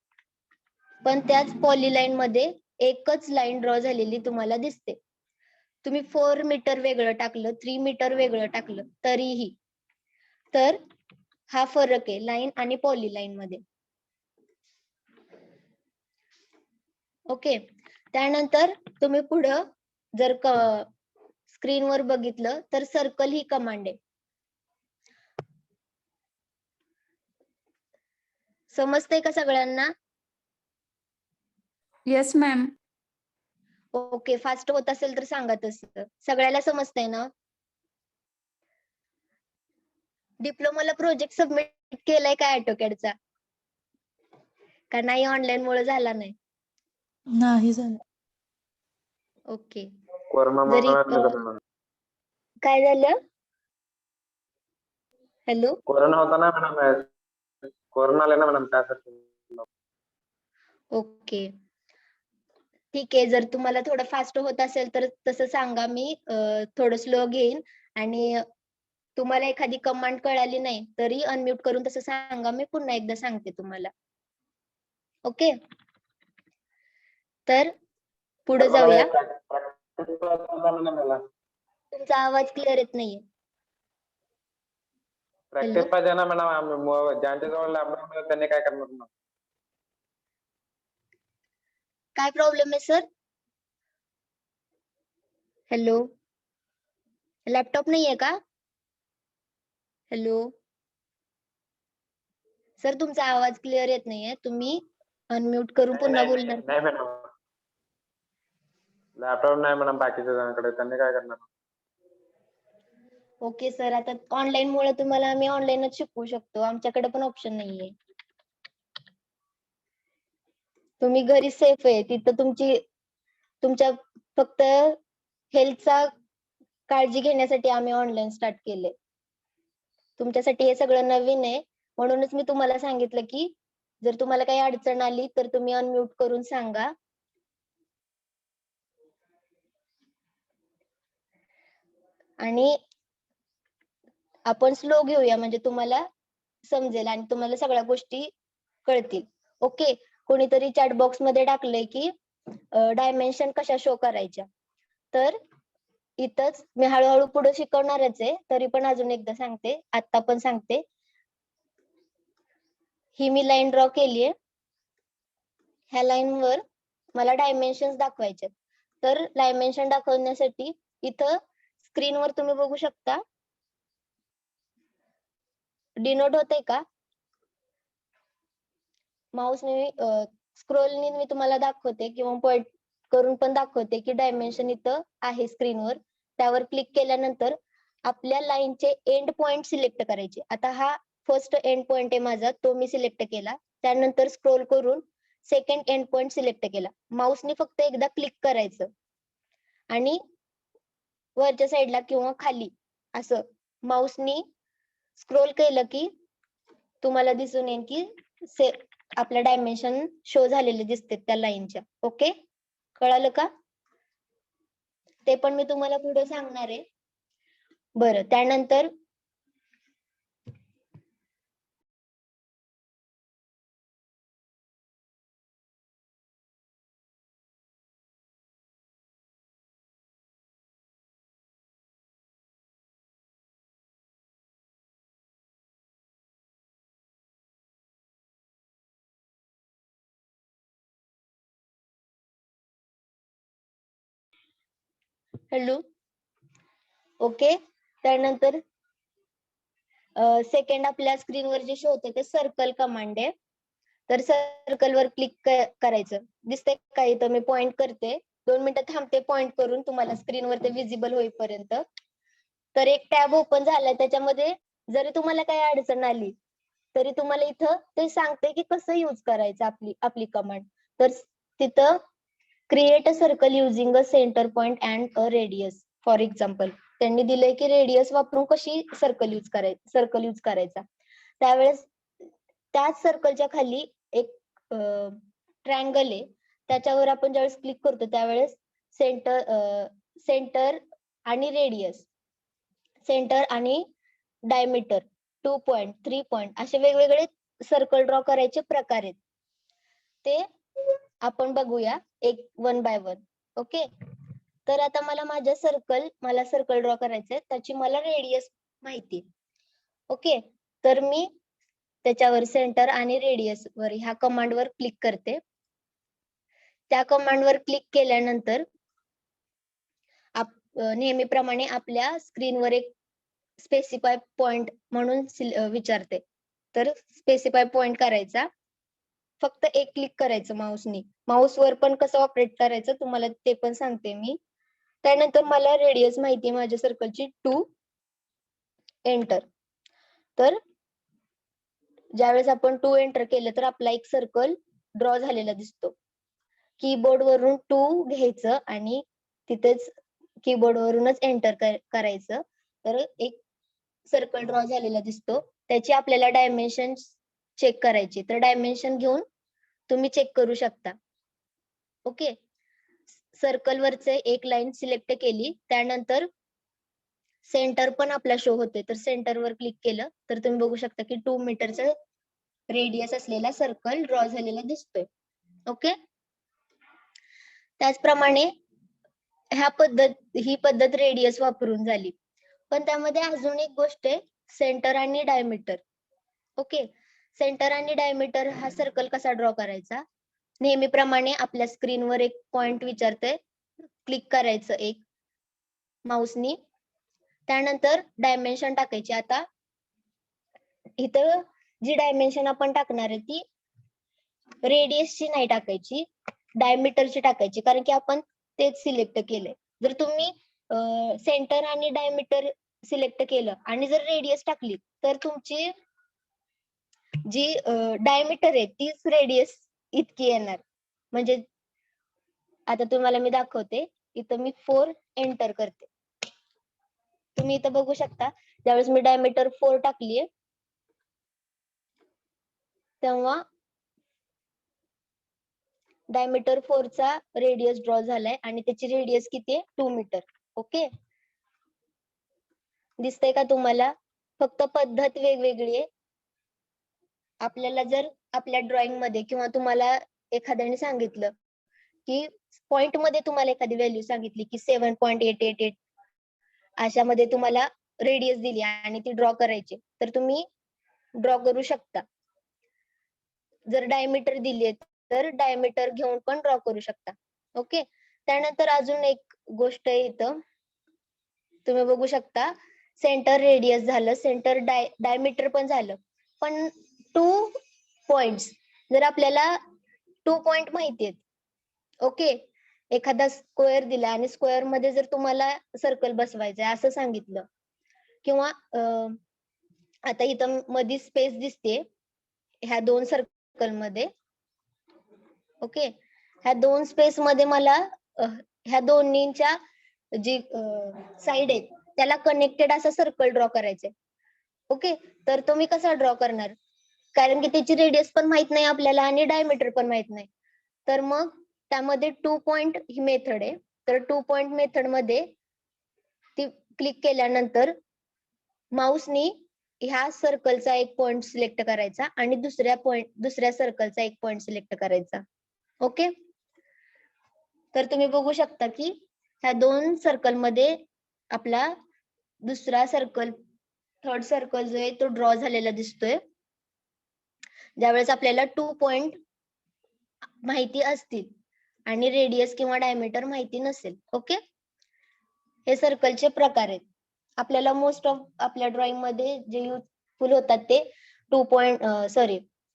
पण त्याच पॉलीलाईन मध्ये एकच लाईन ड्रॉ झालेली तुम्हाला दिसते. तुम्ही 4 मीटर वेगळं टाकलं, 3 मीटर वेगळं टाकलं तरीही. तर हा फरक आहे लाईन आणि पॉलीलाईन मध्ये. ओके. त्यानंतर तुम्ही पुढं जर स्क्रीनवर बघितलं तर सर्कल ही कमांड आहे. समजतंय का सगळ्यांना? Yes ma'am. ओके. फास्ट होत असेल तर सांगा तसं. सगळ्याला समजतंय ना? डिप्लोमाला प्रोजेक्ट सबमिट केलाय का ऑटोकॅडचा? का नाही, ऑनलाईन मुळे झाला नाही? नाही झालं. ओके. कोरोनामुळे जरी नाही झालं मॅडम. काय झालं? हॅलो. कोरोना होता ना मॅडम, कोरोना आले ना मॅडम त्यासाठी. ओके. ठीक आहे. जर तुम्हाला थोडं फास्ट होत असेल तर तसं सांगा, मी थोडं स्लो घेईन. आणि तुम्हाला एखादी कमांड कळाली नाही तरी अनम्यूट करून तसं सांगा, मी पुन्हा एकदा सांगते तुम्हाला. ओके. तर पुढे जाऊया. तुमचा आवाज क्लिअर येत नाहीये. प्रॅक्टिस पाहिजे ना मॅडम, ज्यांच्या जवळ लॅपटॉप त्यांनी काय करणार मॅडम? काय प्रॉब्लेम आहे सर? हॅलो, लॅपटॉप नाहीये का? हॅलो सर, तुमचा आवाज क्लिअर येत नाहीये. तुम्ही अनम्यूट करून पुन्हा बोलणार? नाही मॅडम, लॅपटॉप नाही मॅडम बाकीच्या जणांकडे, त्यांनी काय करणार? ओके सर, आता ऑनलाईन मुळे तुम्हाला आम्ही ऑनलाईनच शिकवू शकतो. आमच्याकडे पण ऑप्शन नाहीये. तुम्ही घरी सेफ आहे, तिथं तुमच्या फक्त हेल्थचा काळजी घेण्यासाठी आम्ही ऑनलाईन स्टार्ट केले. तुमच्यासाठी हे सगळं नवीन आहे, म्हणूनच मी तुम्हाला सांगितलं की जर तुम्हाला काही अडचण आली तर तुम्ही अनम्यूट करून सांगा. आणि आपण स्लो घेऊया, म्हणजे तुम्हाला समजेल आणि तुम्हाला सगळ्या गोष्टी कळतील. ओके, कोणीतरी चॅट बॉक्स मध्ये टाकलंय की डायमेन्शन कशा शो करायच्या. तर इथंच मी हळूहळू पुढे शिकवणारच आहे, तरी पण अजून एकदा सांगते, आता पण सांगते. ही मी लाईन ड्रॉ केलीये. ह्या लाईन वर मला डायमेन्शन दाखवायचे. तर डायमेन्शन दाखवण्यासाठी इथं स्क्रीनवर तुम्ही बघू शकता, डिनोट होतंय का? माऊसने स्क्रोलने मी तुम्हाला दाखवते किंवा पॉइंट करून पण दाखवते की डायमेन्शन इथं आहे स्क्रीनवर. त्यावर क्लिक केल्यानंतर आपल्या लाईनचे एंड पॉइंट सिलेक्ट करायचे. आता हा फर्स्ट एंड पॉइंट आहे माझा, तो मी सिलेक्ट केला. त्यानंतर स्क्रोल करून सेकंड एंड पॉइंट सिलेक्ट केला. माऊसने फक्त एकदा क्लिक करायचं आणि वरच्या साईडला किंवा खाली असं माऊसनी स्क्रोल केलं की तुम्हाला दिसून येईल की आपल्या डायमेन्शन शो झालेले दिसते त्या लाईनच्या. ओके, कळालं का? ते पण मी तुम्हाला पुढे सांगणार आहे. बरं, त्यानंतर हॅलो, ओके, त्यानंतर सेकंड आपल्या स्क्रीनवर जे शो होते ते सर्कल कमांड आहे. तर सर्कल वर क्लिक करायचं. दिसतंय का? इथं मी पॉइंट करते, 2 मिनिटं थांबते पॉइंट करून तुम्हाला स्क्रीनवर ते विजिबल होईपर्यंत. तर एक टॅब ओपन झालाय, त्याच्यामध्ये जरी तुम्हाला काही अडचण आली तरी तुम्हाला इथं ते सांगते की कसं यूज करायचं आपली कमांड. तर तिथं create a circle using a centre point and a radius. For example त्यांनी दिलंय की रेडियस वापरून कशी सर्कल यूज करायचा. त्यावेळेस त्याच सर्कलच्या खाली एक ट्रायंगल आहे, त्याच्यावर आपण ज्यावेळेस क्लिक करतो त्यावेळेस सेंटर आणि रेडियस, सेंटर आणि डायमीटर, 2 पॉइंट 3 पॉइंट असे वेगवेगळे सर्कल ड्रॉ करायचे प्रकार आहेत. ते आपण बघूया एक 1 बाय 1. ओके, तर आता मला सर्कल ड्रॉ करायचंय, त्याची मला रेडियस माहिती. ओके, तर मी त्याच्यावर सेंटर आणि रेडियस वर ह्या कमांड वर क्लिक करते. त्या कमांड वर क्लिक केल्यानंतर नेहमीप्रमाणे आपल्या स्क्रीनवर एक स्पेसिफाय पॉइंट म्हणून विचारते. तर स्पेसिफाय पॉइंट करायचा, फक्त एक क्लिक करायचं माऊसनी. माऊसवर पण कसं ऑपरेट करायचं तुम्हाला ते पण सांगते मी. त्यानंतर मला रेडियस माहिती माझ्या सर्कलची 2, एंटर. तर ज्यावेळेस आपण 2 एंटर केलं तर आपला एक सर्कल ड्रॉ झालेला दिसतो. कीबोर्ड वरून 2 घ्यायचं आणि तिथेच कीबोर्ड वरूनच एंटर करायचं. तर एक सर्कल ड्रॉ झालेला दिसतो. त्याची आपल्याला डायमेन्शन चेक करायची, तर डायमेन्शन घेऊन तुम्ही चेक करू शकता. ओके, सर्कल वरचे एक लाईन सिलेक्ट केली, त्यानंतर सेंटर पण आपला शो होते. तर सेंटर वर क्लिक केलं तर तुम्ही बघू शकता की 2 मीटरचं रेडियस असलेला सर्कल ड्रॉ झालेला दिसतोय. ओके, त्याचप्रमाणे ही पद्धत रेडियस वापरून झाली. पण त्यामध्ये अजून एक गोष्ट आहे, सेंटर आणि डायमीटर. ओके, सेंटर आणि डायमीटर हा सर्कल कसा ड्रॉ करायचा, नेहमीप्रमाणे आपल्या स्क्रीनवर एक पॉइंट विचारतंय, क्लिक करायचं एक माऊसनी. त्यानंतर डायमेन्शन टाकायची. आता इथं जी डायमेन्शन आपण टाकणार आहे ती रेडियसची नाही टाकायची, डायमीटरची टाकायची, कारण की आपण तेच सिलेक्ट केलंय. जर तुम्ही सेंटर आणि डायमीटर सिलेक्ट केलं आणि जर रेडियस टाकली तर तुमची जी डायमीटर आहे तीच रेडियस इतकी येणार. म्हणजे आता तुम्हाला मी दाखवते. इथं मी 4 एंटर करते. तुम्ही इथं बघू शकता, ज्यावेळेस मी डायमीटर 4 टाकलीये तेव्हा डायमीटर 4 चा रेडियस ड्रॉ झालाय आणि त्याची रेडियस किती आहे? 2 मीटर. ओके, दिसतंय का तुम्हाला? फक्त पद्धत वेगवेगळी आहे. आपल्याला जर आपल्या ड्रॉइंग मध्ये किंवा तुम्हाला एखाद्याने सांगितलं की पॉइंट मध्ये तुम्हाला एखादी व्हॅल्यू सांगितली की 7.888 अशामध्ये तुम्हाला रेडियस दिली आणि ती ड्रॉ करायची, तर तुम्ही ड्रॉ करू शकता. जर डायमीटर दिली तर डायमीटर घेऊन पण ड्रॉ करू शकता. ओके, त्यानंतर अजून एक गोष्ट आहे इथं तुम्ही बघू शकता, सेंटर रेडियस झालं, सेंटर डायमीटर पण झालं, पण 2 पॉइंट्स जर आपल्याला 2 पॉइंट माहिती आहेत, ओके, एखादा स्क्वेअर दिला आणि स्क्वेअर मध्ये जर तुम्हाला सर्कल बसवायचं आहे असं सांगितलं, किंवा आता इथं मध्ये स्पेस दिसते ह्या 2 सर्कल मध्ये. ओके, ह्या 2 स्पेस मध्ये मला ह्या दोन्हींच्या जी साइड आहेत त्याला कनेक्टेड असं सर्कल ड्रॉ करायचंय. ओके, तर तुम्ही कसा ड्रॉ करणार? कारण की त्याची रेडियस पण माहित नाही आपल्याला आणि डायमीटर पण माहित नाही. तर मग त्यामध्ये 2 पॉइंट ही मेथड आहे. तर 2 पॉइंट मेथड मध्ये ती क्लिक केल्यानंतर माऊसनी ह्या सर्कलचा एक पॉइंट सिलेक्ट करायचा आणि दुसऱ्या सर्कलचा एक पॉइंट सिलेक्ट करायचा. ओके, तर तुम्ही बघू शकता की ह्या 2 सर्कल मध्ये आपला दुसरा सर्कल, थर्ड सर्कल जो आहे तो ड्रॉ झालेला दिसतोय. ज्यावेळेस आपल्याला 2 पॉइंट माहिती असतील आणि रेडियस किंवा डायमीटर माहिती नसेल. ओके, हे सर्कलचे प्रकार आहेत. आपल्याला मोस्ट ऑफ आपल्या ड्रॉइंग मध्ये जे युजफुल होतात ते 2 पॉइंट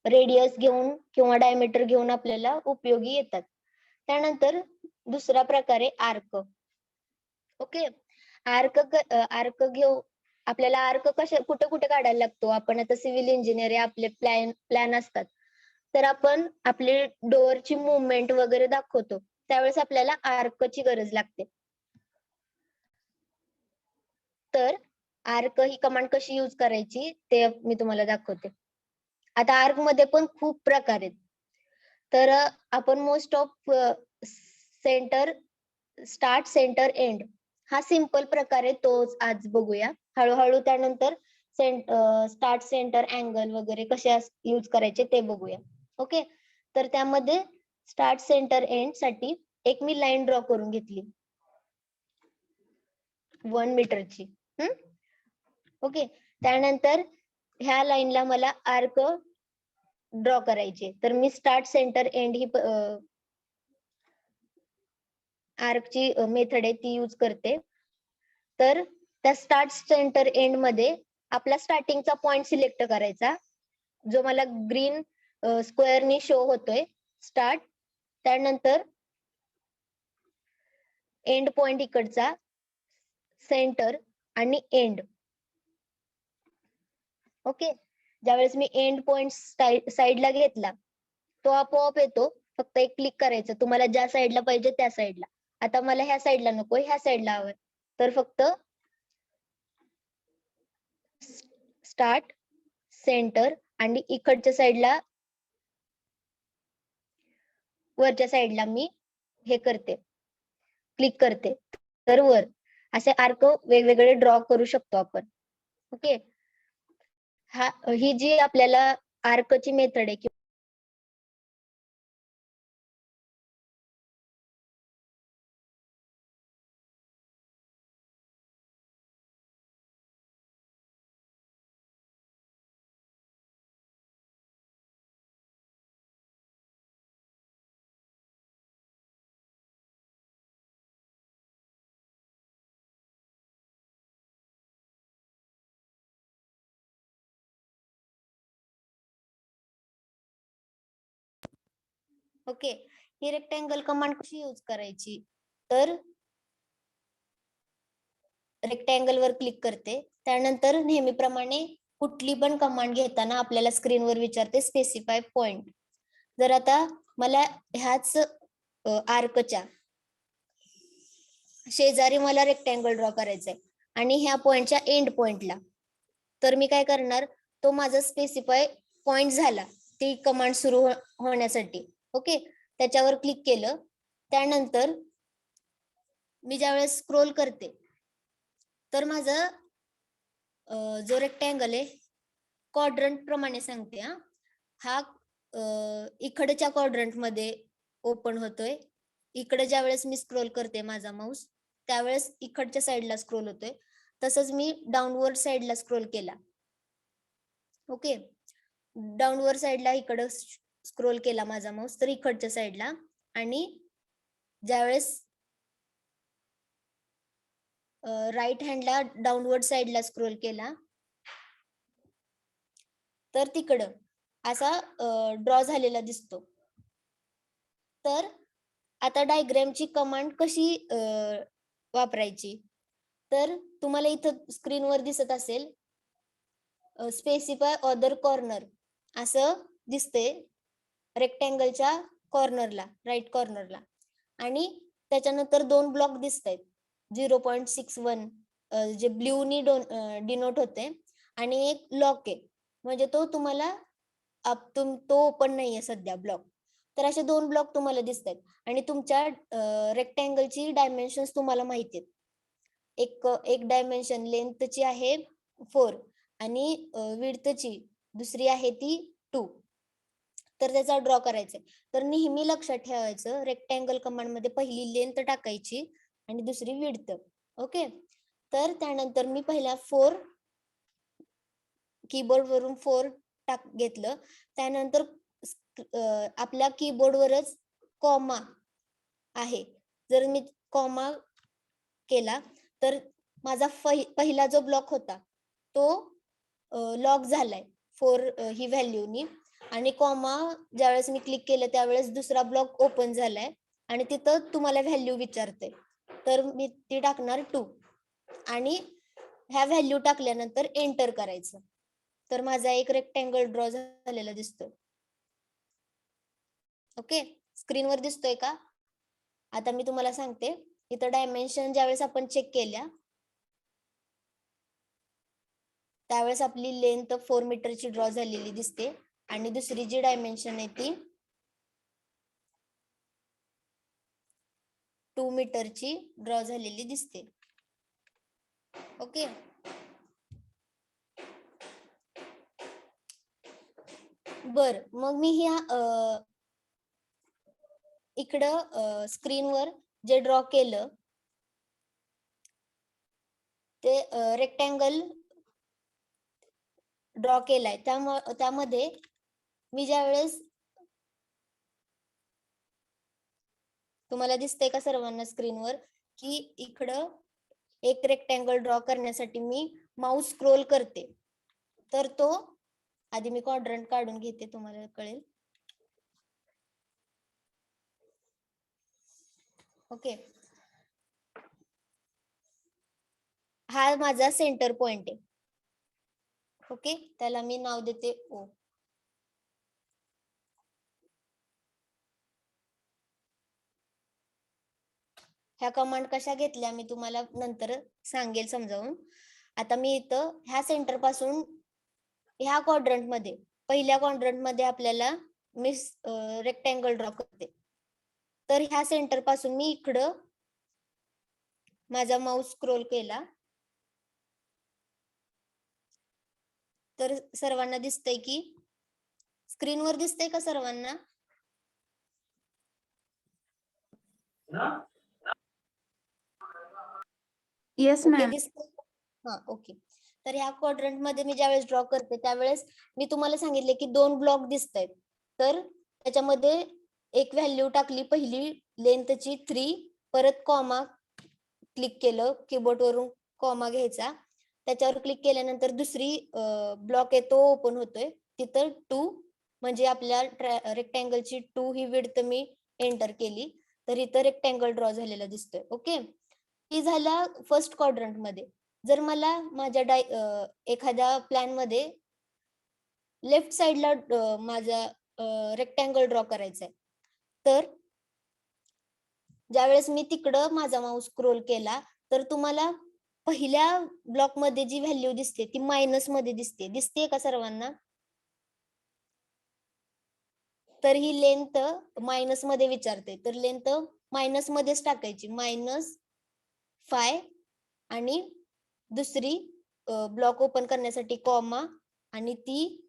रेडियस घेऊन किंवा डायमीटर घेऊन आपल्याला उपयोगी येतात. त्यानंतर दुसरा प्रकार आहे आर्क. ओके, आर्क घेऊ आपल्याला आर्क कुठे कुठे काढायला लागतो? आपण आता सिव्हिल इंजिनियर आहे, आपले प्लॅन असतात, तर आपण आपले डोअरची मुवमेंट वगैरे दाखवतो, त्यावेळेस आपल्याला आर्कची गरज लागते. तर आर्क ही कमांड कशी यूज करायची ते मी तुम्हाला दाखवते. आता आर्क मध्ये पण खूप प्रकार आहेत. तर आपण most of centre, start, center, end हा सिंपल प्रकार आहे, तोच आज बघूया. हळूहळू त्यानंतर स्टार्ट, सेंटर, अँगल वगैरे कसे यूज करायचे ते बघूया. ओके, तर त्यामध्ये स्टार्ट, सेंटर, एंड साठी एक मी लाईन ड्रॉ करून घेतली 1 मीटरची. ओके, त्यानंतर ह्या लाईनला मला आर्क ड्रॉ करायचे, तर मी स्टार्ट, सेंटर, एंड ही आर्कची मेथड आहे ती यूज करते. तर त्या स्टार्ट, सेंटर, एंड मध्ये आपला स्टार्टिंगचा पॉइंट सिलेक्ट करायचा, जो मला ग्रीन स्क्वेअरनी शो होतोय, स्टार्ट. त्यानंतर एंड पॉइंट इकडचा, सेंटर आणि एंड. ओके, ज्यावेळेस मी एंड पॉइंट साइडला घेतला तो आपोआप येतो, फक्त एक क्लिक करायचं तुम्हाला ज्या साइडला पाहिजे त्या साइडला. आता मला ह्या साइडला नको, ह्या साइडला हवंय, तर फक्त स्टार्ट, सेंटर आणि इकडच्या साइडला, वरच्या साइडला मी हे करते, क्लिक करते, तर वर असे आर्क वेगवेगळे ड्रॉ करू शकतो आपण. ओके, ही जी आपल्याला आर्कची मेथड आहे ओके, ही रेक्टँगल कमांड कशी यूज करायची, तर रेक्टँगल वर क्लिक करते. त्यानंतर नेहमीप्रमाणे कुठली पण कमांड घेताना आपल्याला स्क्रीनवर विचारते स्पेसिफाय पॉइंट. जर आता मला ह्याच आर्कच्या शेजारी मला रेक्टँगल ड्रॉ करायचा आहे आणि ह्या पॉइंटच्या एंड पॉइंटला, तर मी काय करणार, तो माझा स्पेसिफाय पॉइंट झाला ती कमांड सुरू होण्यासाठी. ओके, त्याच्यावर क्लिक केलं. त्यानंतर मी ज्यावेळेस स्क्रोल करते तर माझा जो रेक्टँगल आहे क्वाड्रंट प्रमाणे सांगते. हा इकडच्या क्वाड्रंट मध्ये ओपन होतोय. इकडे ज्या वेळेस मी स्क्रोल करते माझा माऊस, त्यावेळेस इकडच्या साईडला स्क्रोल होतोय. तसंच मी डाऊनवर्ड साईडला स्क्रोल केला. ओके, डाऊनवर्ड साईडला इकडं स्क्रोल केला माझा माऊस तर इकडच्या साईडला, आणि ज्यावेळेस राईट हँडला डाऊनवर्ड साईडला स्क्रोल केला तर तिकडं असा ड्रॉ झालेला दिसतो. तर आता डायग्रामची कमांड कशी वापरायची, तर तुम्हाला इथं स्क्रीनवर दिसत असेल स्पेसिफाय अदर कॉर्नर असं दिसते रेक्टँगलच्या कॉर्नरला, राईट कॉर्नरला, आणि त्याच्यानंतर दोन ब्लॉक दिसत आहेत 0.61 जे ब्ल्यूनी डिनोट होते, आणि एक लॉक आहे म्हणजे तो तुम्हाला तो ओपन नाहीये सध्या ब्लॉक. तर असे दोन ब्लॉक तुम्हाला दिसत आहेत आणि तुमच्या रेक्टँगलची डायमेन्शन्स तुम्हाला माहिती आहेत. एक डायमेन्शन लेंथची आहे 4 आणि विड्थची दुसरी आहे ती 2. तर त्याचा ड्रॉ करायचा आहे. तर नेहमी लक्षात ठेवायचं, रेक्टँगल कमांड मध्ये पहिली लेंथ टाकायची आणि दुसरी विड्थ. ओके, तर त्यानंतर मी पहिला 4 कीबोर्ड वरून 4 घेतलं. त्यानंतर आपल्या कीबोर्डवरच कॉमा आहे, जर मी कॉमा केला तर माझा पहिला जो ब्लॉक होता तो लॉक झालाय 4 ही व्हॅल्यूनी, आणि कॉमा ज्यावेळेस मी क्लिक केलं त्यावेळेस दुसरा ब्लॉक ओपन झालाय आणि तिथं तुम्हाला व्हॅल्यू विचारते, तर मी ती टाकणार 2 आणि ह्या व्हॅल्यू टाकल्यानंतर एंटर करायचं. तर माझा एक रेक्टँगल ड्रॉ झालेला दिसतोय. ओके, स्क्रीनवर दिसतोय का? आता मी तुम्हाला सांगते, इथं डायमेन्शन ज्यावेळेस आपण चेक केल्या त्यावेळेस आपली लेंथ 4 मीटरची ड्रॉ झालेली दिसते आणि दुसरी जी डायमेन्शन आहे ती 2 मीटरची ड्रॉ झालेली दिसते. ओके, बर, मग मी ह्या इकडं स्क्रीनवर जे ड्रॉ केलं ते रेक्टँगल ड्रॉ केलाय, त्यामध्ये मी ज्यावेळेस, तुम्हाला दिसतंय का सर्वांना स्क्रीनवर, की इकडं एक रेक्टँगल ड्रॉ करण्यासाठी मी माऊस स्क्रोल करते, तर तो आधी मी क्वाड्रंट काढून घेते, तुम्हाला कळेल. ओके, हा माझा सेंटर पॉइंट आहे. ओके, त्याला मी नाव देते O. ह्या कमांड कशा घेतल्या मी तुम्हाला नंतर सांगेल समजावून. आता मी इथं ह्या सेंटर पासून ह्या क्वाड्रंट मध्ये, पहिल्या क्वाड्रंट मध्ये आपल्याला मी रेक्टँगल ड्रॉ करते, तर ह्या सेंटर पासून मी इकडं माझा माऊस स्क्रोल केला तर सर्वांना दिसतंय की, स्क्रीनवर दिसतंय का सर्वांना? Yes okay, ma'am. दिसतंय. हा, ओके. तर ह्या क्वाड्रंट मध्ये मी ज्यावेळेस ड्रॉ करते त्यावेळेस मी तुम्हाला सांगितले की 2 ब्लॉक दिसत आहेत, तर त्याच्यामध्ये एक व्हॅल्यू टाकली पहिली लेंथची 3, परत कॉमा क्लिक केलं, कीबोर्ड वरून कॉमा घ्यायचा, त्याच्यावर क्लिक केल्यानंतर दुसरी ब्लॉक आहे तो ओपन होतोय, तिथं 2 म्हणजे आपल्या रेक्टँगलची 2 ही विड्थ मी एंटर केली, तर इथं रेक्टँगल ड्रॉ झालेला दिसतोय. ओके, ही झाला फर्स्ट क्वाड्रंट मध्ये. जर मला माझ्या एखाद्या प्लॅन मध्ये लेफ्ट साइडला माझा रेक्टँगल ड्रॉ करायचा आहे, तर ज्यावेळेस मी तिकडं माझा माऊस स्क्रोल केला, तर तुम्हाला पहिल्या ब्लॉक मध्ये जी व्हॅल्यू दिसते ती मायनस मध्ये दिसते का सर्वांना? तर ही लेंथ मायनस मध्ये विचारते, तर लेंथ मायनस मध्येच टाकायची, -5 आणि दुसरी ब्लॉक ओपन करण्यासाठी कॉमा आणि ती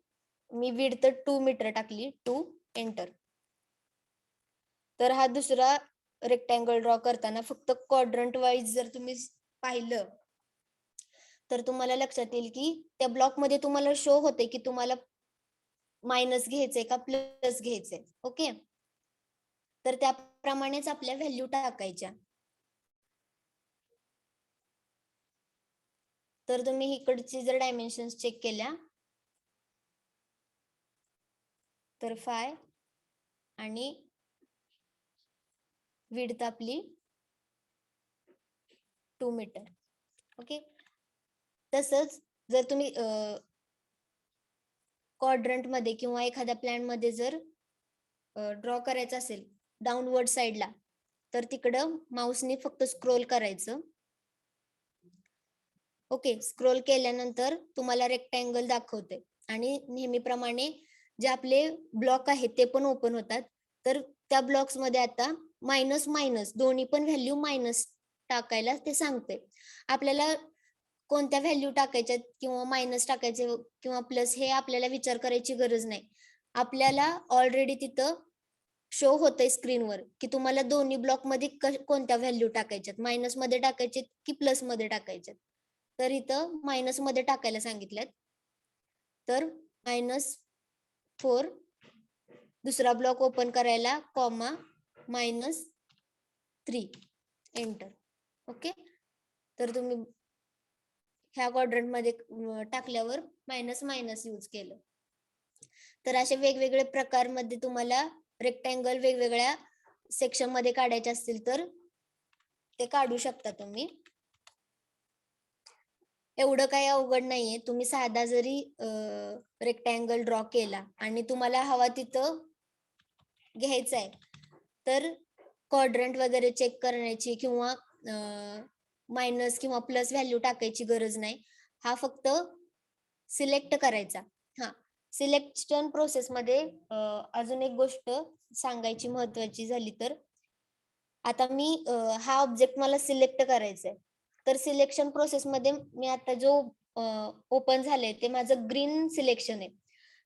मी विड्थ 2 मीटर टाकली, 2 एंटर. तर हा दुसरा रेक्टँगल ड्रॉ करताना फक्त क्वाड्रंट वाईज जर तुम्ही पाहिलं तर तुम्हाला लक्षात येईल की त्या ब्लॉक मध्ये तुम्हाला शो होते की तुम्हाला मायनस घ्यायचंय का प्लस घ्यायचंय. ओके, तर त्याप्रमाणेच आपल्या व्हॅल्यू टाकायच्या. तर तुम्ही इकडची जर डायमेन्शन्स चेक केल्या तर 5 आणि विड्थ आपली 2 मीटर. ओके, तसंच जर तुम्ही क्वाड्रंट मध्ये किंवा एखाद्या प्लॅन मध्ये जर ड्रॉ करायचं असेल डाऊनवर्ड साइडला, तर तिकडं माऊसने फक्त स्क्रोल करायचं. ओके, स्क्रोल केल्यानंतर तुम्हाला रेक्टँगल दाखवते आणि नेहमीप्रमाणे जे आपले ब्लॉक आहेत ते पण ओपन होतात. तर त्या ब्लॉक्स मध्ये आता मायनस मायनस दोन्ही पण व्हॅल्यू मायनस टाकायला ते सांगते. आपल्याला कोणत्या व्हॅल्यू टाकायच्या किंवा मायनस टाकायचे किंवा प्लस हे आपल्याला विचार करायची गरज नाही. आपल्याला ऑलरेडी तिथं शो होतंय स्क्रीनवर की तुम्हाला दोन्ही ब्लॉक मध्ये कोणत्या व्हॅल्यू टाकायच्यात, मायनस मध्ये टाकायचे की प्लस मध्ये टाकायच्यात. तर इथं मायनस मध्ये टाकायला सांगितल्यात, तर -4 दुसरा ब्लॉक ओपन करायला कॉमा -3 एंटर. ओके, तर तुम्ही ह्या क्वाड्रंट मध्ये टाकल्यावर मायनस मायनस यूज केलं. तर असे वेगवेगळे प्रकार मध्ये तुम्हाला रेक्टँगल वेगवेगळ्या सेक्शन मध्ये काढायचे असतील तर ते काढू शकता तुम्ही. एवढं काही अवघड नाहीये. तुम्ही साधा जरी रेक्टँगल ड्रॉ केला आणि तुम्हाला हवा तिथं घ्यायचा आहे, तर क्वाड्रंट वगैरे चेक करण्याची किंवा मायनस किंवा प्लस व्हॅल्यू टाकायची गरज नाही. हा फक्त सिलेक्ट करायचा. हा, सिलेक्शन प्रोसेस मध्ये अजून एक गोष्ट सांगायची महत्वाची झाली तर, आता मी हा ऑब्जेक्ट मला सिलेक्ट करायचा आहे, तर सिलेक्शन प्रोसेस मध्ये मी आता जो ओपन झालंय ते माझं ग्रीन सिलेक्शन आहे.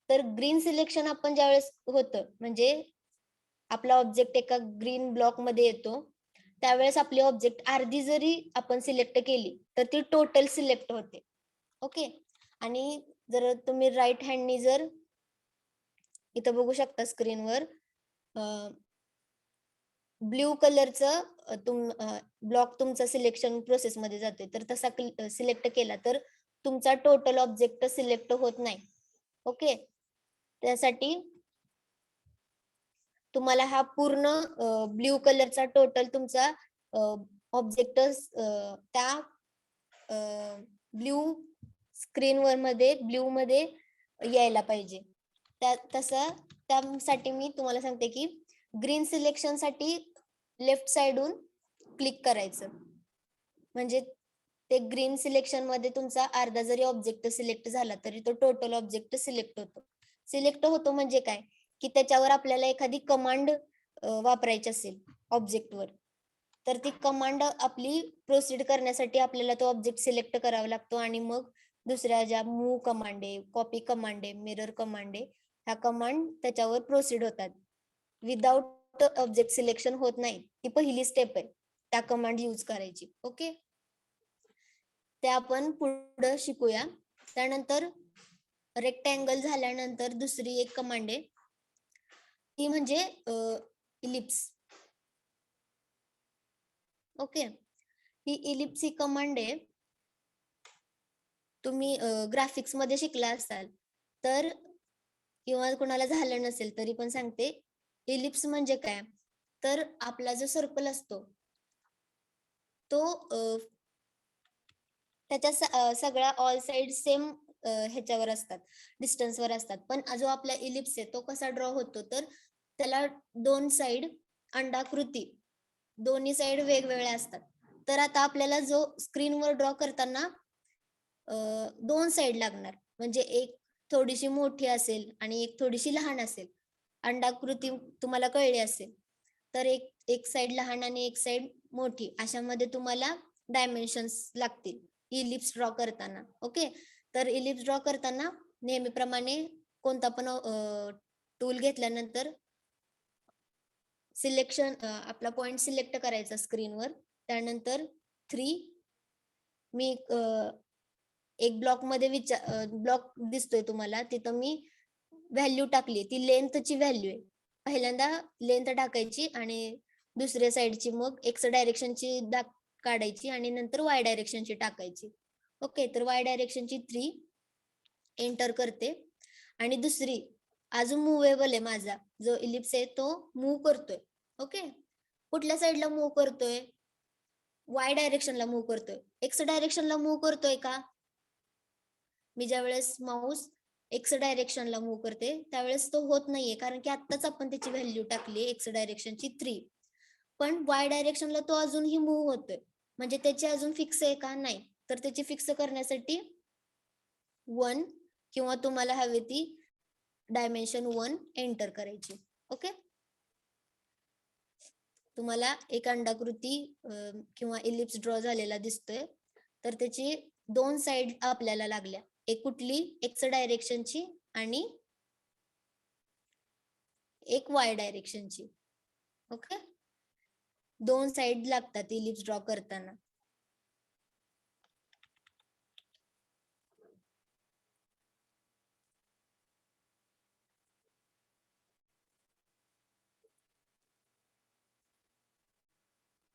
तर ग्रीन सिलेक्शन आपण ज्यावेळेस होतं म्हणजे आपला ऑब्जेक्ट एका ग्रीन ब्लॉक मध्ये येतो, त्यावेळेस आपली ऑब्जेक्ट अर्धी जरी आपण सिलेक्ट केली तर ती टोटल सिलेक्ट होते. ओके, आणि जर तुम्ही राईट हँडनी जर इथं बघू शकता स्क्रीनवर ब्ल्यू कलरचं ब्लॉक तुमचा सिलेक्शन प्रोसेस मध्ये जातोय, तर तसा सिलेक्ट केला तर तुमचा टोटल ऑब्जेक्ट सिलेक्ट होत नाही. ओके, त्यासाठी तुम्हाला हा पूर्ण ब्ल्यू कलरचा टोटल तुमचा ऑब्जेक्ट त्या ब्ल्यू स्क्रीनवर मध्ये ब्ल्यू मध्ये यायला पाहिजे. त्यासाठी मी तुम्हाला सांगते की ग्रीन सिलेक्शन साठी लेफ्ट साइडून क्लिक करायचं, म्हणजे ते ग्रीन सिलेक्शन मध्ये तुमचा अर्धा जरी ऑब्जेक्ट सिलेक्ट झाला तरी तो टोटल ऑब्जेक्ट सिलेक्ट होतो. सिलेक्ट होतो म्हणजे काय की त्याच्यावर आपल्याला एखादी कमांड वापरायची असेल ऑब्जेक्टवर, तर ती कमांड आपली प्रोसीड करण्यासाठी आपल्याला तो ऑब्जेक्ट सिलेक्ट करावा लागतो आणि मग दुसऱ्या ज्या मूव्ह कमांड आहे, कॉपी कमांड आहे, मिरर कमांड आहे, ह्या कमांड त्याच्यावर प्रोसीड होतात. विदाउट ऑब्जेक्ट सिलेक्शन होत नाही. ही पहिली स्टेप आहे त्या कमांड यूज करायची. ओके, ते आपण पुढे शिकूया. त्यानंतर रेक्टँगल झाल्यानंतर दुसरी एक कमांड आहे ती म्हणजे इलिप्स. ओके, ही इलिप्स ही कमांड आहे, तुम्ही ग्राफिक्स मध्ये शिकला असाल तर किंवा कुणाला झालं नसेल तरी पण सांगते. इलिप्स म्हणजे काय, तर आपला जो सर्कल असतो तो त्याच्या सगळ्या ऑल साइड सेम ह्याच्यावर असतात, डिस्टन्सवर असतात. पण जो आपला इलिप्स आहे तो कसा ड्रॉ होतो, तर त्याला दोन साइड अंडाकृती, दोन्ही साइड वेगवेगळ्या असतात. तर आता आपल्याला जो स्क्रीनवर ड्रॉ करताना दोन साइड लागणार, म्हणजे एक थोडीशी मोठी असेल आणि एक थोडीशी लहान असेल. अंडाकृती तुम्हाला कळली असेल, तर एक एक साइड लहान आणि एक साइड मोठी, अशामध्ये तुम्हाला डायमेन्शन्स लागतील इलिप्स ड्रॉ करताना. ओके, तर इलिप्स ड्रॉ करताना नेहमीप्रमाणे कोणता पण टूल घेतल्यानंतर सिलेक्शन आपला पॉइंट सिलेक्ट करायचा स्क्रीनवर. त्यानंतर 3 मी एक ब्लॉक मध्ये ब्लॉक दिसतोय तुम्हाला, तिथं मी व्हॅल्यू टाकली, ती लेंथची व्हॅल्यू आहे. पहिल्यांदा लेंथ टाकायची आणि दुसऱ्या साईडची मग एक्स डायरेक्शनची काढायची आणि नंतर वाय डायरेक्शनची टाकायची. ओके, तर वाय डायरेक्शनची 3 एंटर करते. आणि दुसरी अजून मुव्हेबल आहे, माझा जो इलिप्स आहे तो मूव्ह करतोय. ओके, कुठल्या साईडला मूव्ह करतोय, वाय डायरेक्शनला मूव्ह करतोय. एक्स डायरेक्शनला मूव्ह करतोय का, मी ज्या वेळेस माऊस एक्स डायरेक्शनला मूव्ह करते त्यावेळेस तो होत नाहीये, कारण की आत्ताच आपण त्याची व्हॅल्यू टाकली एक्स डायरेक्शनची 3. पण वाय डायरेक्शनला तो अजूनही मूव्ह होतोय, म्हणजे त्याची अजून फिक्स आहे का, नाही. तर त्याची फिक्स करण्यासाठी 1 किंवा तुम्हाला हवी ती डायमेन्शन 1 एंटर करायची. ओके, तुम्हाला एक अंडाकृती किंवा इलिप्स ड्रॉ झालेला दिसतोय. तर त्याची दोन साइड आपल्याला लागल्या, एक कुठली एक्स डायरेक्शनची आणि एक वाय डायरेक्शनची. ओके, दोन साइड लागतात इलिप्स ड्रॉ करताना.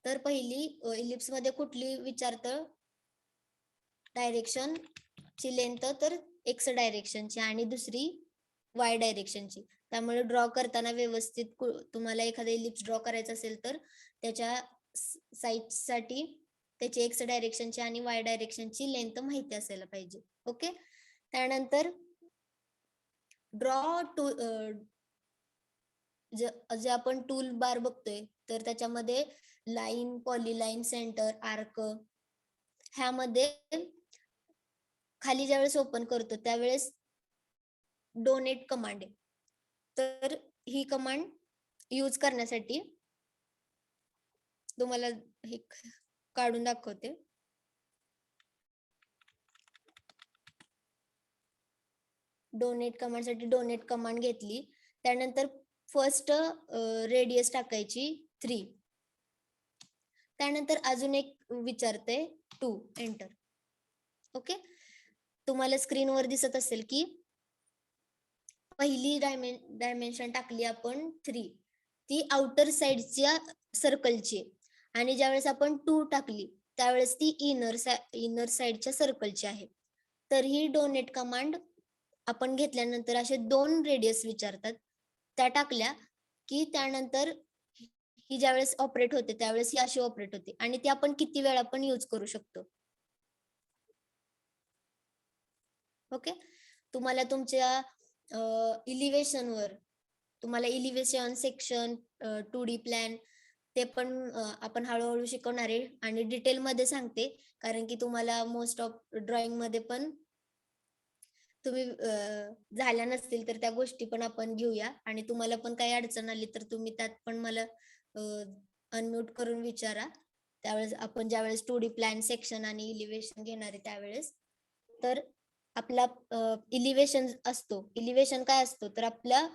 तर पहिली इलिप्स मध्ये कुठली विचारतं, डायरेक्शन ची लेंथ, तर एक्स डायरेक्शनची, आणि दुसरी वाय डायरेक्शनची. त्यामुळे ड्रॉ करताना व्यवस्थित तुम्हाला एखादा इलिप्स ड्रॉ करायचा असेल तर त्याच्या साइड साठी त्याची एक्स डायरेक्शनची आणि वाय डायरेक्शनची लेंथ माहिती असायला पाहिजे. ओके, त्यानंतर ड्रॉ टू जे आपण टूल बार बघतोय, तर त्याच्यामध्ये लाईन, पॉलीलाईन, सेंटर, आर्क, ह्यामध्ये खाली ज्यावेळेस ओपन करतो त्यावेळेस डोनेट कमांड आहे. तर ही कमांड यूज करण्यासाठी तुम्हाला हे काढून दाखवते. डोनेट कमांड साठी डोनेट कमांड घेतली, त्यानंतर फर्स्ट रेडियस टाकायची 3. त्यानंतर अजून एक विचारते 2 एंटर. ओके, तुम्हाला स्क्रीनवर दिसत असेल की पहिली डायमेन्शन टाकली आपण 3, ती आउटर साइडच्या सर्कलची, आणि ज्यावेळेस आपण 2 टाकली त्यावेळेस ती इनर साइडच्या सर्कलची आहे. तर ही डोनेट कमांड आपण घेतल्यानंतर असे 2 रेडियस विचारतात, त्या टाकल्या की त्यानंतर ही ज्यावेळेस ऑपरेट होते त्यावेळेस ही अशी ऑपरेट होते, आणि ती आपण किती वेळा पण यूज करू शकतो. ओके, तुम्हाला तुमच्या इलिव्हेशनवर तुम्हाला इलिव्हेशन सेक्शन 2D प्लॅन ते पण आपण हळूहळू शिकवणार आहे आणि डिटेल मध्ये सांगते, कारण की तुम्हाला मोस्ट ऑफ ड्रॉइंग मध्ये पण तुम्ही झाल्या नसतील तर त्या गोष्टी पण आपण घेऊया, आणि तुम्हाला पण काही अडचण आली तर तुम्ही त्यात पण मला अनम्यूट करून विचारा. त्यावेळेस आपण ज्यावेळेस 2D प्लॅन, सेक्शन आणि इलिव्हेशन घेणार आहे त्यावेळेस. तर आपला इलिव्हेशन असतो, इलिव्हेशन काय असतो, तर आपला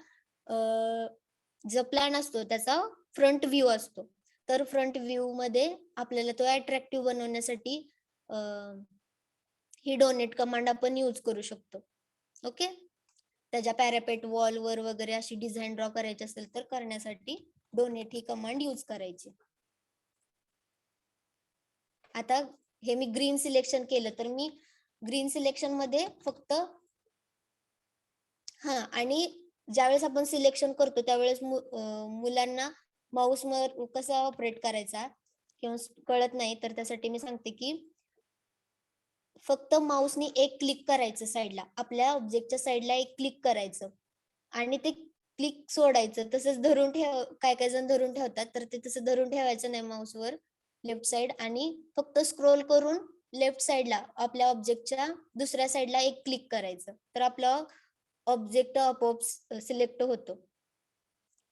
जो प्लॅन असतो त्याचा फ्रंट व्ह्यू असतो. तर फ्रंट व्ह्यू मध्ये आपल्याला तो अट्रॅक्टिव्ह बनवण्यासाठी ही डोनेट कमांड आपण यूज करू शकतो. ओके, त्याच्या पॅरापेट वॉल वर वगैरे अशी डिझाईन ड्रॉ करायची असेल तर करण्यासाठी डोनेट ही कमांड यूज करायची. आता हे मी ग्रीन सिलेक्शन केलं, तर मी ग्रीन सिलेक्शन मध्ये फक्त आणि ज्यावेळेस आपण सिलेक्शन करतो त्यावेळेस मुलांना माऊस कसा ऑपरेट करायचा किंवा कळत नाही, तर त्यासाठी मी सांगते की फक्त माऊसनी एक क्लिक करायचं साईडला, आपल्या ऑब्जेक्टच्या साईडला एक क्लिक करायचं आणि ते क्लिक सोडायचं. तसंच धरून काय काय जण धरून ठेवतात, तर ते तसं धरून ठेवायचं नाही माऊसवर लेफ्ट साईड, आणि फक्त स्क्रोल करून लेफ्ट साईडला आपल्या ऑब्जेक्टच्या दुसऱ्या साईडला एक क्लिक करायचं, तर आपला ऑब्जेक्ट आपोआप सिलेक्ट होतो.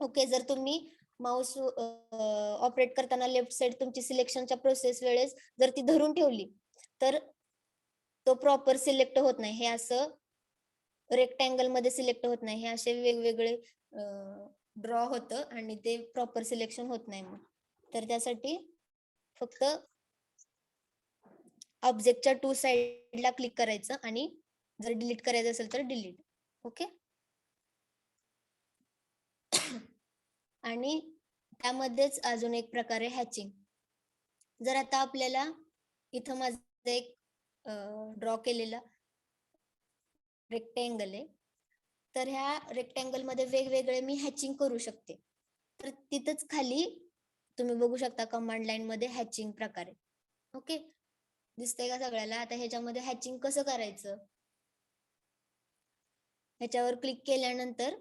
ओके, जर तुम्ही माऊस ऑपरेट करताना लेफ्ट साईड तुमची सिलेक्शनच्या प्रोसेस वेळेस जर ती धरून ठेवली तर तो प्रॉपर सिलेक्ट होत नाही. हे असं रेक्टँगल मध्ये सिलेक्ट होत नाही, हे असे वेगवेगळे ड्रॉ होतं आणि ते प्रॉपर सिलेक्शन होत नाही. मग तर त्यासाठी फक्त ऑब्जेक्टच्या टू साइडला क्लिक करायचं आणि जर डिलीट करायचं असेल तर डिलीट. ओके, आणि त्यामध्येच अजून एक प्रकारे हॅचिंग. जर आता आपल्याला इथं माझं एक ड्रॉ केलेला रेक्टँगल आहे, तर ह्या रेक्टँगल मध्ये वेगवेगळे मी हॅचिंग करू शकते. तर तिथंच खाली तुम्ही बघू शकता कमांड लाईन मध्ये हॅचिंग प्रकारे. ओके, दिसतंय का सगळ्याला? आता ह्याच्यामध्ये हॅचिंग कसं करायचं, ह्याच्यावर क्लिक केल्यानंतर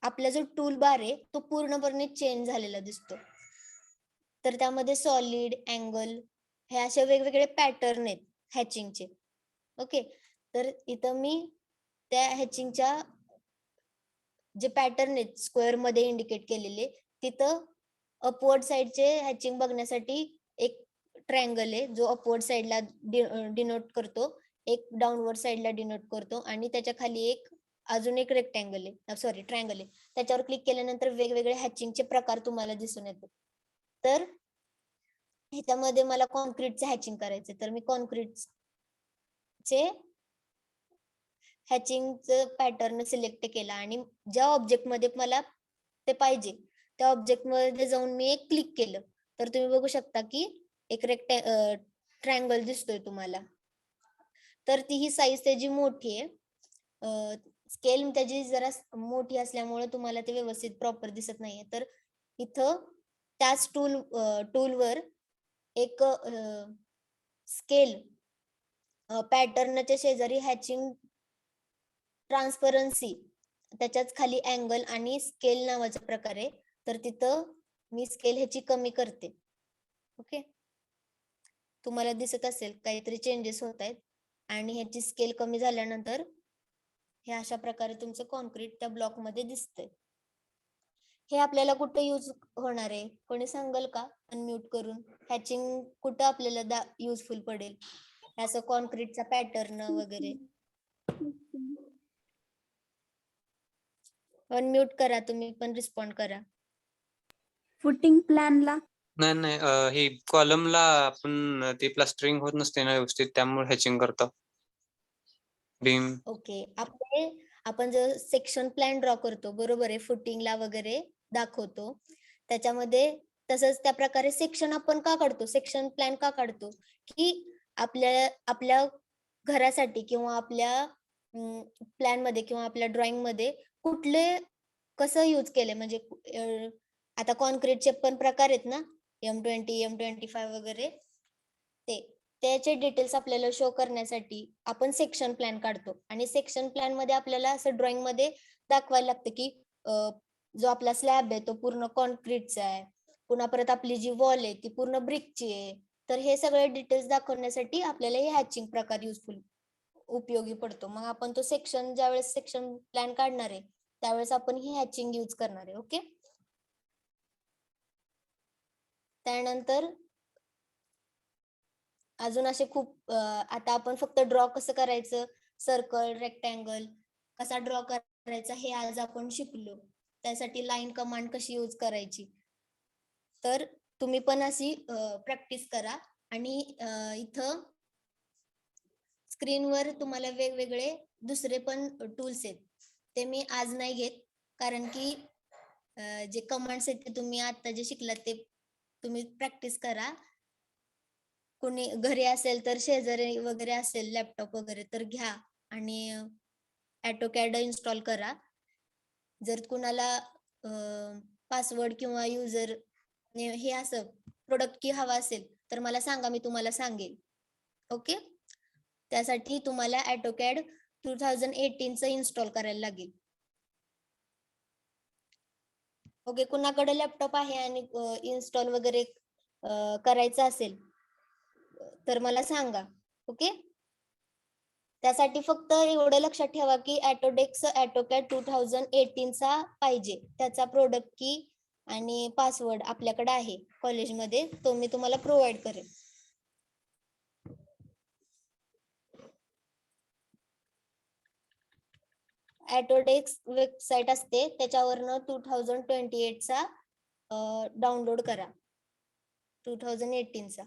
आपला जो टूल बार आहे तो पूर्णपणे चेंज झालेला दिसतो. तर त्यामध्ये सॉलिड, अँगल हे असे वेगवेगळे पॅटर्न आहेत हॅचिंगचे. ओके, तर इथं मी त्या हॅचिंगच्या जे पॅटर्न आहेत स्क्वेअर मध्ये इंडिकेट केलेले, तिथं अपवर्ड साइडचे हॅचिंग बघण्यासाठी एक ट्रायंगल आहे जो अपवर्ड साइडला डिनोट करतो, एक डाऊनवर्ड साइडला डिनोट करतो, आणि त्याच्या खाली एक अजून एक रेक्टँगल आहे, सॉरी ट्रायंगल आहे. त्याच्यावर क्लिक केल्यानंतर वेगवेगळे हॅचिंगचे प्रकार तुम्हाला दिसून येतात. तर ह्याच्यामध्ये मला कॉन्क्रीटचे हॅचिंग करायचे, तर मी कॉन्क्रीटचे हॅचिंगचं पॅटर्न सिलेक्ट केला आणि ज्या ऑब्जेक्ट मध्ये मला ते पाहिजे त्या ऑब्जेक्ट मध्ये जाऊन मी एक क्लिक केलं, तर तुम्ही बघू शकता की एक ट्रायंगल दिसतोय तुम्हाला. तर ती ही साईज त्याची मोठी आहे, स्केल त्याची जरा मोठी असल्यामुळे तुम्हाला ते व्यवस्थित प्रॉपर दिसत नाहीये. तर इथं त्याच टूलवर एक स्केल पॅटर्नच्या शेजारी हॅचिंग ट्रान्सपरन्सी, त्याच्याच खाली अँगल आणि स्केल नावाचा प्रकार आहे, तर तिथं मी स्केल ह्याची कमी करते. ओके, तुम्हाला दिसत असेल काहीतरी चेंजेस होत आहेत, आणि ह्याची स्केल कमी झाल्यानंतर हे अशा प्रकारे तुमचं कॉन्क्रीट त्या ब्लॉक मध्ये दिसतंय. हे आपल्याला कुठे यूज होणार आहे, कोणी सांगल का अनम्यूट करून? हॅचिंग कुठं आपल्याला युजफुल पडेल असं कॉन्क्रीटचा पॅटर्न वगैरे? अनम्यूट करा, तुम्ही पण रिस्पॉन्ड करा. फुटिंग प्लॅनला. नाही नाही हे कॉलमला आपण ते प्लास्टरिंग होत नसते ना व्यवस्थित, त्यामुळे हॅचिंग करतो बीम. ओके, आपण जर सेक्शन प्लॅन ड्रॉ करतो बरोबर आहे, फुटिंगला वगैरे दाखवतो, त्याच्यामध्ये तसंच त्या प्रकारे सेक्शन आपण का काढतो, सेक्शन प्लॅन का काढतो, की आपल्या घरासाठी किंवा आपल्या प्लॅन मध्ये किंवा आपल्या ड्रॉइंग मध्ये कुठले कसं यूज केले, म्हणजे आता कॉन्क्रीटचे पण प्रकार आहेत ना, M20, M25 वगैरे, त्याचे डिटेल्स आपल्याला शो करण्यासाठी आपण सेक्शन प्लॅन काढतो. आणि सेक्शन प्लॅन मध्ये आपल्याला असं ड्रॉइंग मध्ये दाखवायला लागतं की जो आपला स्लॅब आहे तो पूर्ण कॉन्क्रीटचा आहे, पुन्हा परत आपली जी वॉल आहे ती पूर्ण ब्रिकची आहे. तर हे सगळे डिटेल्स दाखवण्यासाठी आपल्याला हे हॅचिंग प्रकार उपयोगी पडतो. मग आपण तो ज्यावेळेस सेक्शन प्लॅन काढणार आहे त्यावेळेस आपण ही हॅचिंग यूज करणार आहे. ओके, त्यानंतर अजून असे खूप आता आपण फक्त ड्रॉ कसं करायचं, सर्कल, रेक्टँगल कसा ड्रॉ करायचा हे आज आपण शिकलो. त्यासाठी लाईन कमांड कशी यूज करायची, तर तुम्ही पण अशी प्रॅक्टिस करा. आणि इथं स्क्रीनवर तुम्हाला वेगवेगळे दुसरे पण टूल्स आहेत, ते मी आज नाही घेत, कारण की जे कमांड्स आहेत ते तुम्ही आता जे शिकलात ते तुम्ही प्रॅक्टिस करा. कोणी घरी असेल तर शेजारी वगैरे असेल लॅपटॉप वगैरे तर घ्या आणि AutoCAD इन्स्टॉल करा. जर कुणाला पासवर्ड किंवा युजर हे असं प्रोडक्ट की हवा असेल तर मला सांगा, मी तुम्हाला सांगेन. ओके, त्यासाठी तुम्हाला AutoCAD 2018 चं इन्स्टॉल करायला लागेल. ओके, कुणाकडे लॅपटॉप आहे आणि इन्स्टॉल वगैरे करायचं असेल तर मला सांगा. ओके, त्यासाठी फक्त एवढं लक्षात ठेवा की AutoCAD 2018 चा पाहिजे. त्याचा प्रोडक्ट की आणि पासवर्ड आपल्याकडे आहे कॉलेजमध्ये, तो मी तुम्हाला प्रोव्हाइड करेन. ऑटोडेस्क वेबसाईट असते, त्याच्यावरनं 2028 चा डाउनलोड करा. 2018 चा,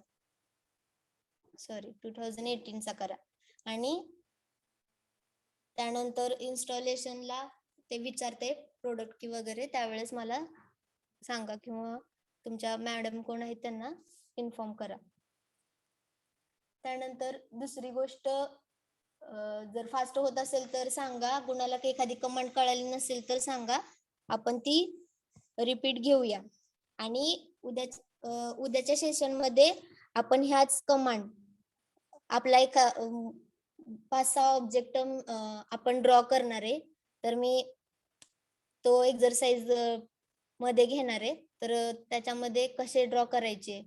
सॉरी 2018 चा करा. आणि त्यानंतर इन्स्टॉलेशनला ते विचारते प्रोडक्ट की वगैरे, त्यावेळेस मला सांगा किंवा तुमच्या मॅडम कोण आहेत त्यांना इन्फॉर्म करा. त्यानंतर दुसरी गोष्ट, जर फास्ट होत असेल तर सांगा, कुणाला काही एखादी कमांड कळाली नसेल तर सांगा, आपण ती रिपीट घेऊया. आणि उद्याच्या सेशन मध्ये आपण ह्याच कमांड आपला एक 5-6 ऑब्जेक्ट आपण ड्रॉ करणार आहे. तर मी तो एक्सरसाइज मध्ये घेणार आहे. तर त्याच्यामध्ये कसे ड्रॉ करायचे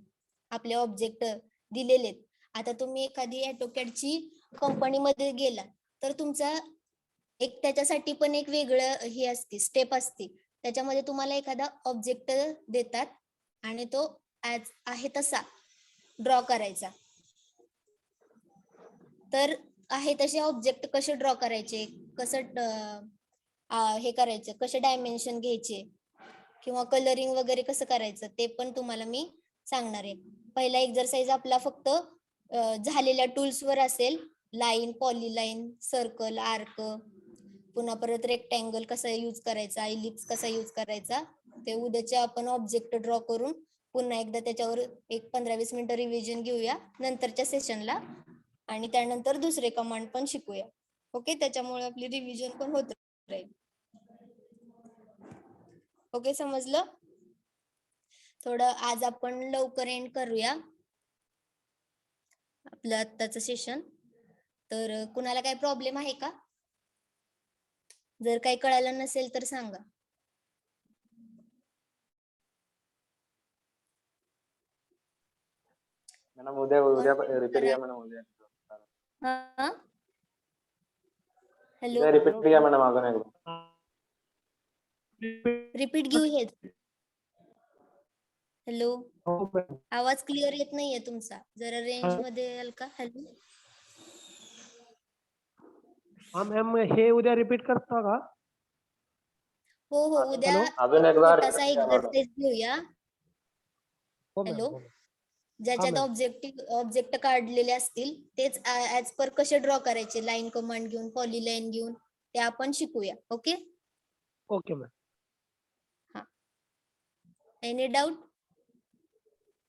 आपले ऑब्जेक्ट दिलेले. आता तुम्ही एखादी AutoCAD ची कंपनीमध्ये गेला तर तुमचा एक त्याच्यासाठी पण एक वेगळं हे असते, स्टेप असते. त्याच्यामध्ये तुम्हाला एखादा ऑब्जेक्ट देतात आणि तो ऍज आहे तसा ड्रॉ करायचा. तर आहे तसे ऑब्जेक्ट कसे ड्रॉ करायचे, कसं हे करायचं, कसे डायमेन्शन घ्यायचे किंवा कलरिंग वगैरे कसं करायचं ते पण तुम्हाला मी सांगणार आहे. पहिला एक्सरसाइज आपला फक्त झालेल्या टूल्स वर असेल. लाईन, पॉलीलाईन, सर्कल, आर्क, पुन्हा परत रेक्टँगल कसा यूज करायचा, इलिप्स कसा यूज करायचा, ते उद्याचे आपण ऑब्जेक्ट ड्रॉ करून पुन्हा एकदा त्याच्यावर एक 15-20 मिनिटं रिव्हिजन घेऊया नंतरच्या सेशनला. आणि त्यानंतर दुसरे कमांड पण शिकूया. ओके, त्याच्यामुळे आपली रिव्हिजन पण होत राहील. ओके, समजलं? थोडं आज आपण लवकर एंड करूया आपलं आत्ताचं सेशन. तर कुणाला काही प्रॉब्लेम आहे का? जर काही कळालं नसेल तर सांगा. मॅडम उद्या रिपीट घ्या मॅडम उद्या. हॅलो, उद्या रिपीट घ्या मॅडम अजून एकदा. रिपीट घेऊ हे. हॅलो, आवाज क्लिअर येत नाहीये तुमचा, जरा रेंज मध्ये याल का? हॅलो, हा मॅम, हे उद्या रिपीट करता का? हो हो, उद्या अजून एकदा छोटासा repeat करा मॅडम. एक्सरसाइज घेऊया. हो मॅम, हॅलो, हो मॅम. ज्याच्यात मॅम. ऑब्जेक्ट काढलेले असतील तेच ऍज पर कसे ड्रॉ करायचे, लाईन कमांड घेऊन, पॉलीलाईन घेऊन, ते आपण शिकूया. Okay, okay ma'am. Any doubt?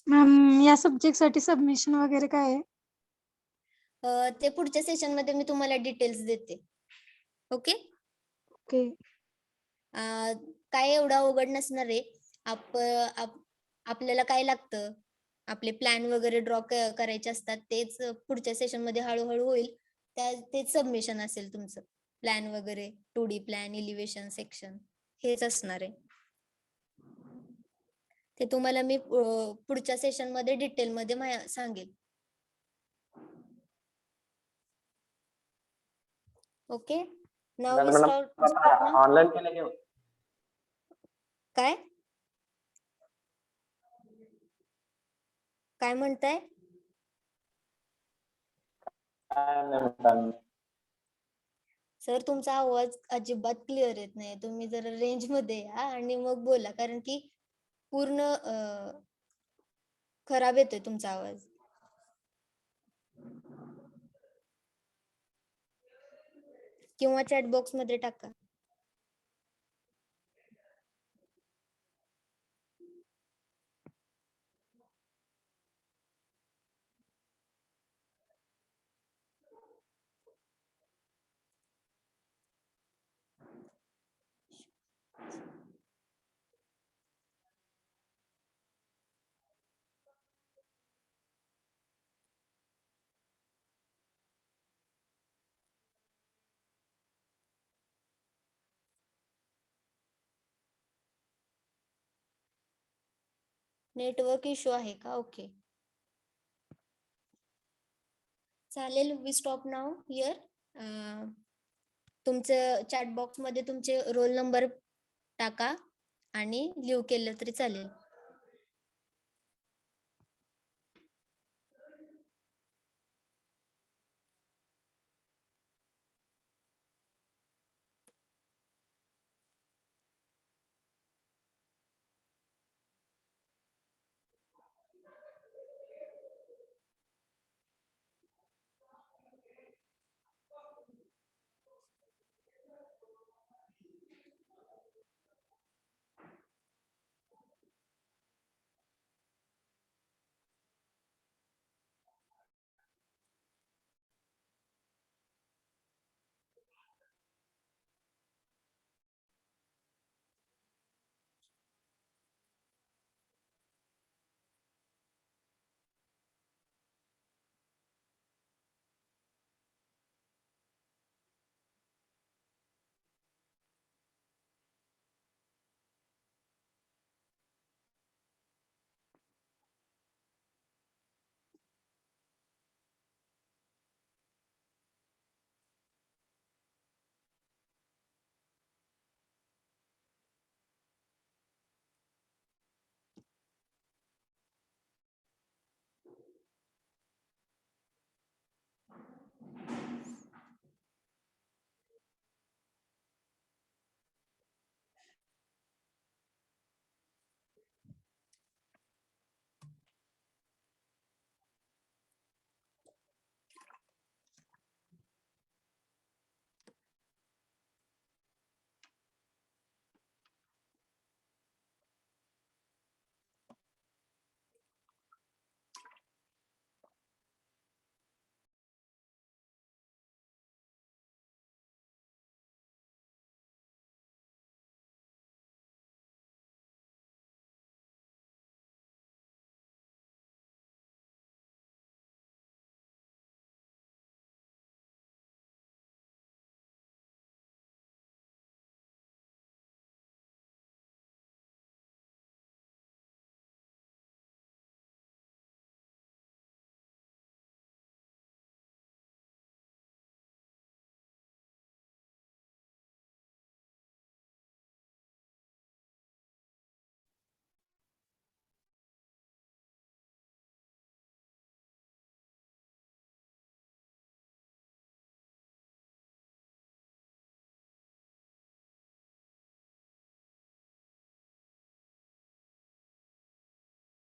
Ma'am, या सब्जेक्ट साठी सबमिशन वगैरे काय आहे? ते पुढच्या सेशन मध्ये मी तुम्हाला डिटेल्स देते. Okay, okay. काय एवढं अवघड नसणार आहे. आपल्याला काय लागतं, आपले प्लॅन वगैरे ड्रॉ करायचे असतात, तेच पुढच्या सेशन मध्ये हळूहळू होईल. तेच सबमिशन असेल तुमचं. प्लॅन वगैरे 2D प्लॅन, इलिव्हेशन, सेक्शन, हेच असणार आहे. ते तुम्हाला मी पुढच्या सेशन मध्ये डिटेल मध्ये सांगेल. Okay, now we start. Online केले की काय काय म्हणताय? काय नाही मॅडम. सर, तुमचा आवाज अजिबात क्लिअर येत नाही. तुम्ही जरा रेंज मध्ये या आणि मग बोला, कारण की पूर्ण खराब येतोय तुमचा आवाज. किंवा चॅट बॉक्स मध्ये टाका. नेटवर्क इश्यू आहे का? ओके. चालेल, वी स्टॉप नाव हिअर. तुमचं चॅट बॉक्स मध्ये तुमचे रोल नंबर टाका आणि लिव्ह केलं तरी चालेल.